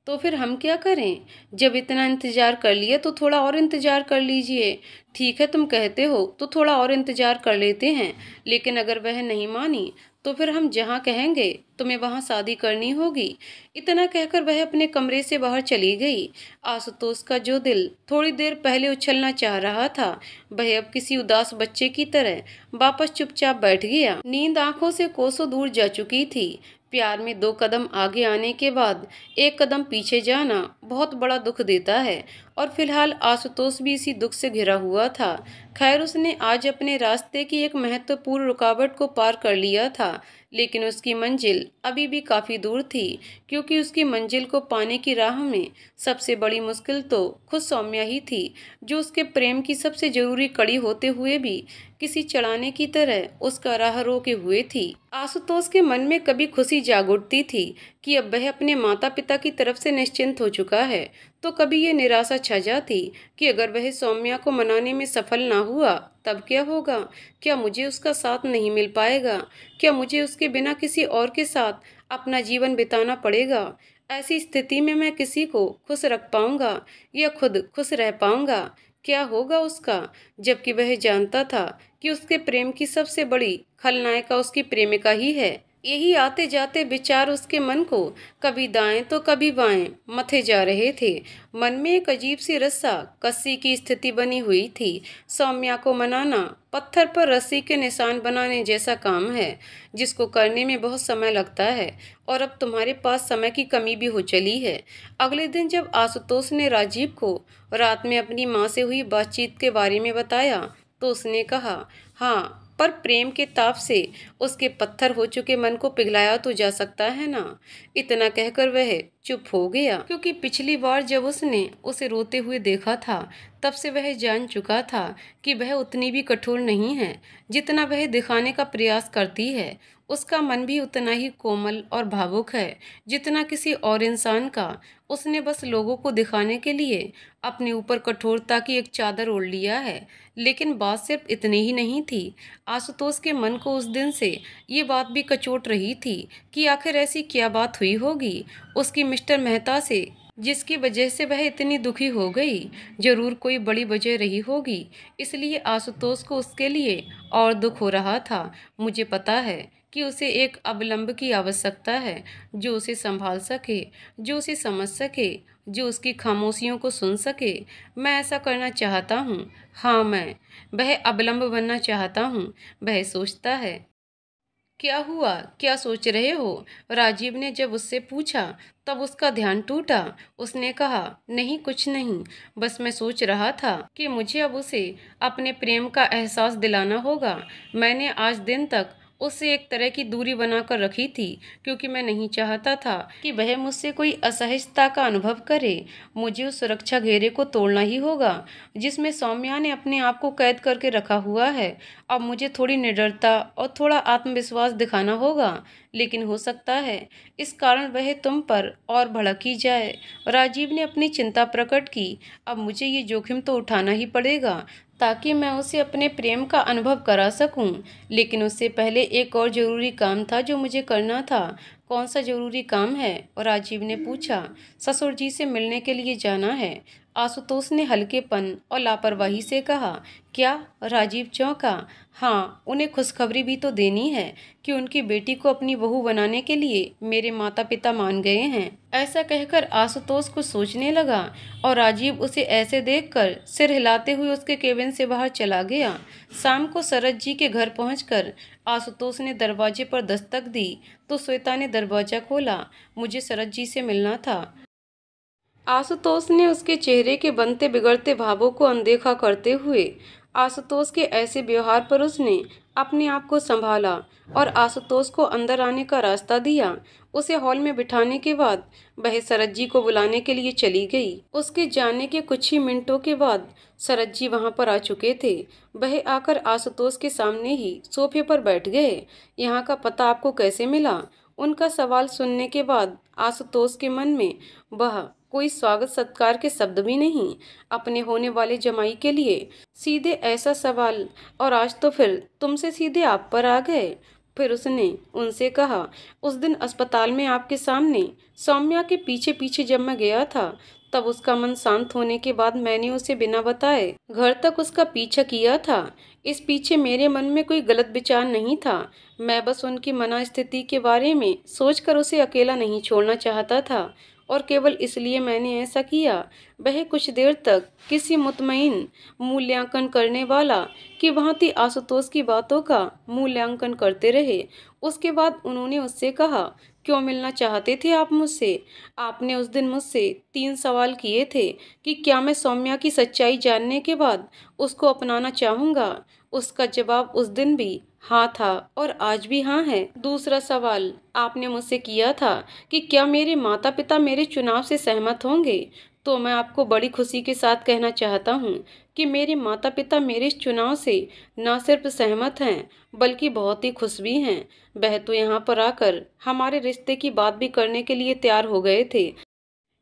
तो फिर हम क्या करें? जब इतना इंतजार कर लिया तो थोड़ा और इंतजार कर लीजिए। ठीक है, तुम कहते हो तो थोड़ा और इंतजार कर लेते हैं, लेकिन अगर वह नहीं मानी तो फिर हम जहाँ कहेंगे तुम्हें वहाँ शादी करनी होगी। इतना कहकर वह अपने कमरे से बाहर चली गई। आशुतोष का जो दिल थोड़ी देर पहले उछलना चाह रहा था, वह अब किसी उदास बच्चे की तरह वापस चुपचाप बैठ गया। नींद आंखों से कोसों दूर जा चुकी थी। प्यार में दो कदम आगे आने के बाद एक कदम पीछे जाना बहुत बड़ा दुख देता है, और फिलहाल आशुतोष भी इसी दुख से घिरा हुआ था। खैर, उसने आज अपने रास्ते की एक महत्वपूर्ण रुकावट को पार कर लिया था, लेकिन उसकी मंजिल अभी भी काफ़ी दूर थी, क्योंकि उसकी मंजिल को पाने की राह में सबसे बड़ी मुश्किल तो खुद सौम्या ही थी, जो उसके प्रेम की सबसे जरूरी कड़ी होते हुए भी किसी चढ़ाने की तरह उसका राह रोके हुए थी। आशुतोष के मन में कभी खुशी जाग उठती थी कि अब वह अपने माता पिता की तरफ से निश्चिंत हो चुका है, तो कभी ये निराशा छा जाती कि अगर वह सौम्या को मनाने में सफल ना हुआ तब क्या होगा? क्या मुझे उसका साथ नहीं मिल पाएगा? क्या मुझे उसके बिना किसी और के साथ अपना जीवन बिताना पड़ेगा? ऐसी स्थिति में मैं किसी को खुश रख पाऊंगा या खुद खुश रह पाऊंगा? क्या होगा उसका? जबकि वह जानता था कि उसके प्रेम की सबसे बड़ी खलनायिका उसकी प्रेमिका ही है। यही आते जाते विचार उसके मन को कभी दाएं तो कभी बाएं मथे जा रहे थे। मन में एक अजीब सी रस्सा कस्सी की स्थिति बनी हुई थी। सौम्या को मनाना पत्थर पर रस्सी के निशान बनाने जैसा काम है, जिसको करने में बहुत समय लगता है, और अब तुम्हारे पास समय की कमी भी हो चली है। अगले दिन जब आशुतोष ने राजीव को रात में अपनी माँ से हुई बातचीत के बारे में बताया, तो उसने कहा, हाँ, पर प्रेम के ताप से उसके पत्थर हो चुके मन को पिघलाया तो जा सकता है ना। इतना कहकर वह चुप हो गया, क्योंकि पिछली बार जब उसने उसे रोते हुए देखा था तब से वह जान चुका था कि वह उतनी भी कठोर नहीं है जितना वह दिखाने का प्रयास करती है। उसका मन भी उतना ही कोमल और भावुक है जितना किसी और इंसान का। उसने बस लोगों को दिखाने के लिए अपने ऊपर कठोरता की एक चादर ओढ़ लिया है। लेकिन बात सिर्फ इतनी ही नहीं थी। आशुतोष के मन को उस दिन से ये बात भी कचोट रही थी कि आखिर ऐसी क्या बात हुई होगी उसकी मिस्टर मेहता से, जिसकी वजह से वह इतनी दुखी हो गई। जरूर कोई बड़ी वजह रही होगी, इसलिए आशुतोष को उसके लिए और दुख हो रहा था। मुझे पता है कि उसे एक अवलंब की आवश्यकता है, जो उसे संभाल सके, जो उसे समझ सके, जो उसकी खामोशियों को सुन सके। मैं ऐसा करना चाहता हूँ। हाँ, मैं वह अवलंब बनना चाहता हूँ। वह सोचता है। क्या हुआ? क्या सोच रहे हो? राजीव ने जब उससे पूछा तब उसका ध्यान टूटा। उसने कहा, नहीं, कुछ नहीं, बस मैं सोच रहा था कि मुझे अब उसे अपने प्रेम का एहसास दिलाना होगा। मैंने आज दिन तक उससे एक तरह की दूरी बनाकर रखी थी, क्योंकि मैं नहीं चाहता था कि वह मुझसे कोई असहजता का अनुभव करे। मुझे उस सुरक्षा घेरे को तोड़ना ही होगा जिसमें सौम्या ने अपने आप को कैद करके रखा हुआ है। अब मुझे थोड़ी निडरता और थोड़ा आत्मविश्वास दिखाना होगा, लेकिन हो सकता है इस कारण वह तुम पर और भड़क ही जाए। राजीव ने अपनी चिंता प्रकट की। अब मुझे ये जोखिम तो उठाना ही पड़ेगा ताकि मैं उसे अपने प्रेम का अनुभव करा सकूं। लेकिन उससे पहले एक और जरूरी काम था जो मुझे करना था। कौन सा जरूरी काम है? और राजीव ने पूछा। ससुर जी से मिलने के लिए जाना है। आशुतोष ने हल्केपन और लापरवाही से कहा। क्या? राजीव चौंका। हाँ, उन्हें खुशखबरी भी तो देनी है कि उनकी बेटी को अपनी बहू बनाने के लिए मेरे माता पिता मान गए हैं। ऐसा कहकर आशुतोष कुछ सोचने लगा और राजीव उसे ऐसे देखकर सिर हिलाते हुए उसके केबिन से बाहर चला गया। शाम को शरद जी के घर पहुंचकर आशुतोष ने दरवाजे पर दस्तक दी तो श्वेता ने दरवाजा खोला। मुझे शरद जी से मिलना था। आशुतोष ने उसके चेहरे के बनते बिगड़ते भावों को अनदेखा करते हुए आशुतोष के ऐसे व्यवहार पर उसने अपने आप को संभाला और आशुतोष को अंदर आने का रास्ता दिया। उसे हॉल में बिठाने के बाद वह शरद जी को बुलाने के लिए चली गई। उसके जाने के कुछ ही मिनटों के बाद शरद जी वहां पर आ चुके थे। वह आकर आशुतोष के सामने ही सोफे पर बैठ गए। यहाँ का पता आपको कैसे मिला? उनका सवाल सुनने के बाद आशुतोष के मन में वह कोई स्वागत सत्कार के शब्द भी नहीं। अपने होने वाले जमाई के लिए सीधे ऐसा सवाल, और आज तो फिर तुमसे सीधे आप पर आ गए। फिर उसने उनसे कहा, उस दिन अस्पताल में आपके सामने सौम्या के पीछे पीछे जब मैं गया था तब उसका मन शांत होने के बाद मैंने उसे बिना बताए घर तक उसका पीछा किया था। इस पीछे मेरे मन में कोई गलत विचार नहीं था। मैं बस उनकी मनस्थिति के बारे में सोचकर उसे अकेला नहीं छोड़ना चाहता था और केवल इसलिए मैंने ऐसा किया। वह कुछ देर तक किसी मुतमईन मूल्यांकन करने वाला की भांति आशुतोष की बातों का मूल्यांकन करते रहे। उसके बाद उन्होंने उससे कहा, क्यों मिलना चाहते थे आप मुझसे? आपने उस दिन मुझसे 3 सवाल किए थे कि क्या मैं सौम्या की सच्चाई जानने के बाद उसको अपनाना चाहूँगा। उसका जवाब उस दिन भी हाँ था और आज भी हाँ है। दूसरा सवाल आपने मुझसे किया था कि क्या मेरे माता पिता मेरे चुनाव से सहमत होंगे। तो मैं आपको बड़ी खुशी के साथ कहना चाहता हूँ कि मेरे माता पिता मेरे इस चुनाव से न सिर्फ सहमत हैं बल्कि बहुत ही खुश भी हैं। वह तो यहाँ पर आकर हमारे रिश्ते की बात भी करने के लिए तैयार हो गए थे,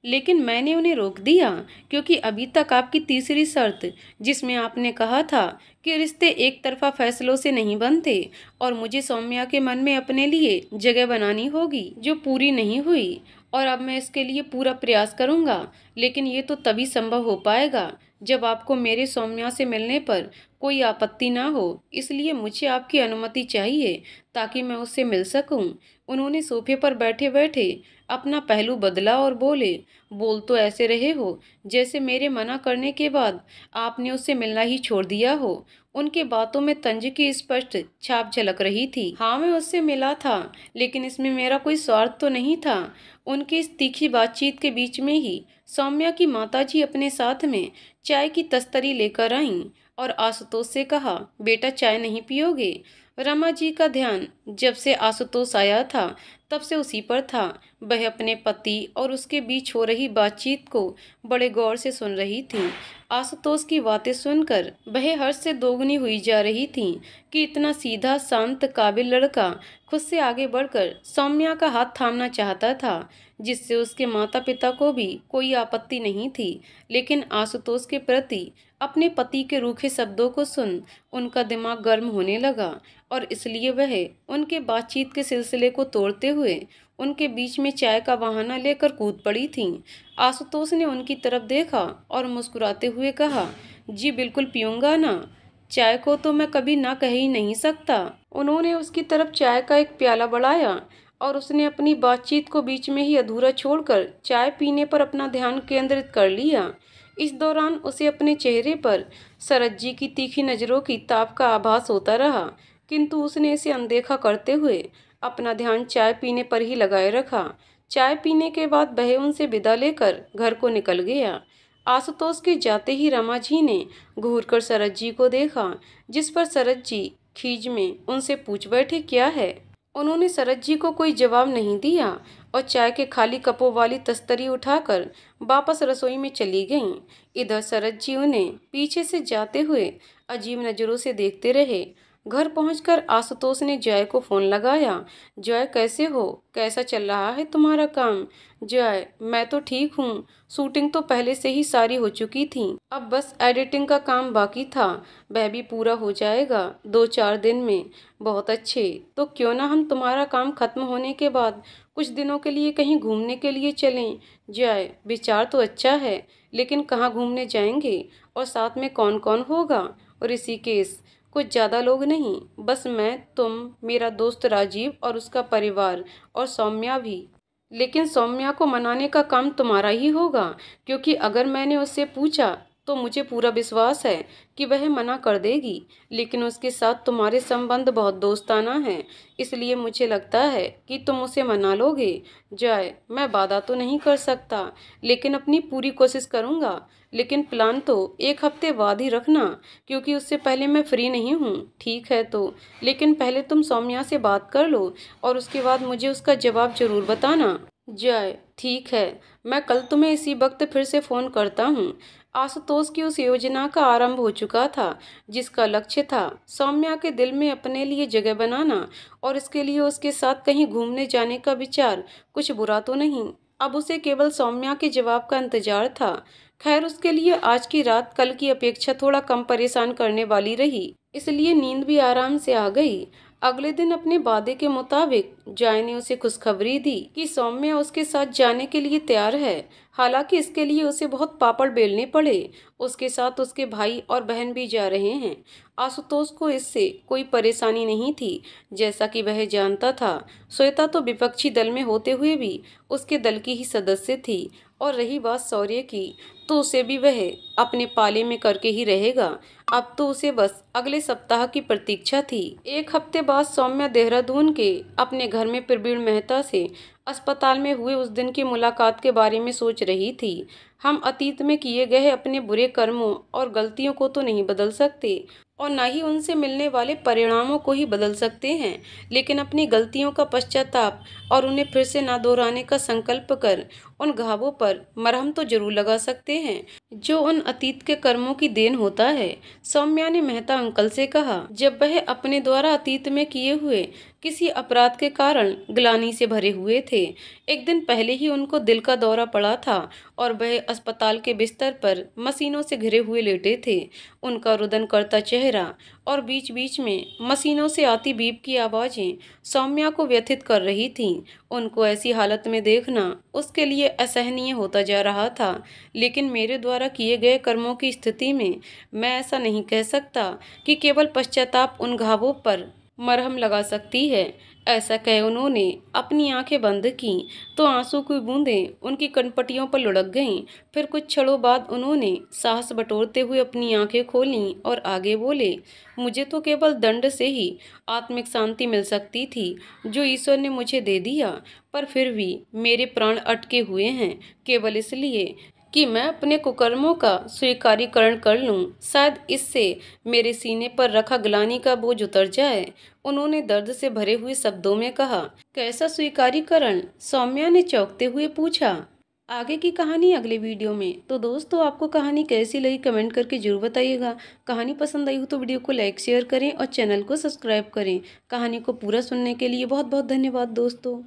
लेकिन मैंने उन्हें रोक दिया क्योंकि अभी तक आपकी तीसरी शर्त, जिसमें आपने कहा था कि रिश्ते एक तरफा फैसलों से नहीं बनते और मुझे सौम्या के मन में अपने लिए जगह बनानी होगी, जो पूरी नहीं हुई। और अब मैं इसके लिए पूरा प्रयास करूंगा, लेकिन ये तो तभी संभव हो पाएगा जब आपको मेरे सौम्या से मिलने पर कोई आपत्ति ना हो। इसलिए मुझे आपकी अनुमति चाहिए ताकि मैं उससे मिल सकूं। उन्होंने सोफे पर बैठे बैठे अपना पहलू बदला और बोले, बोल तो ऐसे रहे हो जैसे मेरे मना करने के बाद आपने उससे मिलना ही छोड़ दिया हो। उनके बातों में तंज की स्पष्ट छाप झलक रही थी। हाँ, मैं उससे मिला था, लेकिन इसमें मेरा कोई स्वार्थ तो नहीं था। उनकी इस तीखी बातचीत के बीच में ही सौम्या की माताजी अपने साथ में चाय की तस्तरी लेकर आईं और आशुतोष से कहा, बेटा चाय नहीं पियोगे? रमा जी का ध्यान जब से आशुतोष आया था तब से उसी पर था। वह अपने पति और उसके बीच हो रही बातचीत को बड़े गौर से सुन रही थी। आशुतोष की बातें सुनकर वह हर्ष से दोगुनी हुई जा रही थी कि इतना सीधा शांत काबिल लड़का खुद से आगे बढ़कर सौम्या का हाथ थामना चाहता था, जिससे उसके माता पिता को भी कोई आपत्ति नहीं थी। लेकिन आशुतोष के प्रति अपने पति के रूखे शब्दों को सुन उनका दिमाग गर्म होने लगा और इसलिए वह उनके बातचीत के सिलसिले को तोड़ते हुए उनके बीच में चाय का बहाना लेकर कूद पड़ी थीं। आशुतोष ने उनकी तरफ देखा और मुस्कुराते हुए कहा, जी बिल्कुल पीऊँगा ना, चाय को तो मैं कभी ना कह ही नहीं सकता। उन्होंने उसकी तरफ चाय का एक प्याला बढ़ाया और उसने अपनी बातचीत को बीच में ही अधूरा छोड़कर चाय पीने पर अपना ध्यान केंद्रित कर लिया। इस दौरान उसे अपने चेहरे पर शरद जी की तीखी नज़रों की ताप का आभास होता रहा, किंतु उसने इसे अनदेखा करते हुए अपना ध्यान चाय पीने पर ही लगाए रखा। चाय पीने के बाद वह उनसे विदा लेकर घर को निकल गया। आशुतोष के जाते ही रमा जी ने घूरकर शरद जी को देखा, जिस पर शरद जी खीज में उनसे पूछ बैठे, क्या है? उन्होंने शरद जी को कोई जवाब नहीं दिया और चाय के खाली कपों वाली तस्तरी उठाकर वापस रसोई में चली गईं। इधर शरद जी उन्हें पीछे से जाते हुए अजीब नज़रों से देखते रहे। घर पहुंचकर आशुतोष ने जय को फ़ोन लगाया। जय, कैसे हो? कैसा चल रहा है तुम्हारा काम? जय, मैं तो ठीक हूँ। शूटिंग तो पहले से ही सारी हो चुकी थी, अब बस एडिटिंग का काम बाकी था, वह भी पूरा हो जाएगा 2-4 दिन में। बहुत अच्छे, तो क्यों ना हम तुम्हारा काम खत्म होने के बाद कुछ दिनों के लिए कहीं घूमने के लिए चलें? जय, विचार तो अच्छा है, लेकिन कहाँ घूमने जाएंगे और साथ में कौन कौन होगा? और ऋषिकेश, कुछ ज़्यादा लोग नहीं, बस मैं, तुम, मेरा दोस्त राजीव और उसका परिवार, और सौम्या भी। लेकिन सौम्या को मनाने का काम तुम्हारा ही होगा, क्योंकि अगर मैंने उससे पूछा तो मुझे पूरा विश्वास है कि वह मना कर देगी। लेकिन उसके साथ तुम्हारे संबंध बहुत दोस्ताना हैं, इसलिए मुझे लगता है कि तुम उसे मना लोगे। जय, मैं वादा तो नहीं कर सकता, लेकिन अपनी पूरी कोशिश करूँगा। लेकिन प्लान तो 1 हफ्ते बाद ही रखना, क्योंकि उससे पहले मैं फ्री नहीं हूँ। ठीक है तो, लेकिन पहले तुम सौम्या से बात कर लो और उसके बाद मुझे उसका जवाब जरूर बताना। जय, ठीक है, मैं कल तुम्हें इसी वक्त फिर से फ़ोन करता हूँ। आशुतोष की उस योजना का आरंभ हो चुका था, जिसका लक्ष्य था सौम्या के दिल में अपने लिए जगह बनाना, और इसके लिए उसके साथ कहीं घूमने जाने का विचार कुछ बुरा तो नहीं। अब उसे केवल सौम्या के जवाब का इंतजार था। खैर, उसके लिए आज की रात कल की अपेक्षा थोड़ा कम परेशान करने वाली रही, इसलिए नींद भी आराम से आ गई। अगले दिन अपने वादे के मुताबिक जय ने उसे खुशखबरी दी कि सौम्या उसके साथ जाने के लिए तैयार है। हालांकि इसके लिए उसे बहुत पापड़ बेलने पड़े। उसके साथ उसके भाई और बहन भी जा रहे हैं। आशुतोष को इससे कोई परेशानी नहीं थी, जैसा कि वह जानता था। श्वेता तो विपक्षी दल में होते हुए भी उसके दल की ही सदस्य थी, और रही बात शौर्य की, तो उसे भी वह अपने पाले में करके ही रहेगा। अब तो उसे बस अगले सप्ताह की प्रतीक्षा थी। 1 हफ्ते बाद सौम्या देहरादून के अपने घर में प्रवीण मेहता से अस्पताल में हुए उस दिन की मुलाकात के बारे में सोच रही थी। हम अतीत में किए गए अपने बुरे कर्मों और गलतियों को तो नहीं बदल सकते, और न ही उनसे मिलने वाले परिणामों को ही बदल सकते हैं, लेकिन अपनी गलतियों का पश्चाताप और उन्हें फिर से ना दोहराने का संकल्प कर उन घावों पर मरहम तो जरूर लगा सकते हैं, जो उन अतीत के कर्मों की देन होता है। सौम्या ने मेहता अंकल से कहा, जब वह अपने द्वारा अतीत में किए हुए किसी अपराध के कारण ग्लानि से भरे हुए थे। एक दिन पहले ही उनको दिल का दौरा पड़ा था, और वह अस्पताल के बिस्तर पर मशीनों से घिरे हुए लेटे थे। उनका रुदन करता चेहरा और बीच बीच में मशीनों से आती बीप की आवाज़ें सौम्या को व्यथित कर रही थीं। उनको ऐसी हालत में देखना उसके लिए असहनीय होता जा रहा था। लेकिन मेरे द्वारा किए गए कर्मों की स्थिति में मैं ऐसा नहीं कह सकता कि केवल पश्चाताप उन घावों पर मरहम लगा सकती है। ऐसा कह उन्होंने अपनी आंखें बंद की तो आंसू की बूंदें उनकी कनपटियों पर लुढ़क गईं। फिर कुछ क्षणों बाद उन्होंने साहस बटोरते हुए अपनी आंखें खोलीं और आगे बोले, मुझे तो केवल दंड से ही आत्मिक शांति मिल सकती थी, जो ईश्वर ने मुझे दे दिया, पर फिर भी मेरे प्राण अटके हुए हैं, केवल इसलिए कि मैं अपने कुकर्मों का स्वीकारीकरण कर लूं। शायद इससे मेरे सीने पर रखा ग्लानि का बोझ उतर जाए। उन्होंने दर्द से भरे हुए शब्दों में कहा। कैसा स्वीकारीकरण? सौम्या ने चौंकते हुए पूछा। आगे की कहानी अगले वीडियो में। तो दोस्तों, आपको कहानी कैसी लगी कमेंट करके जरूर बताइएगा। कहानी पसंद आई हो तो वीडियो को लाइक शेयर करें और चैनल को सब्सक्राइब करें। कहानी को पूरा सुनने के लिए बहुत बहुत धन्यवाद दोस्तों।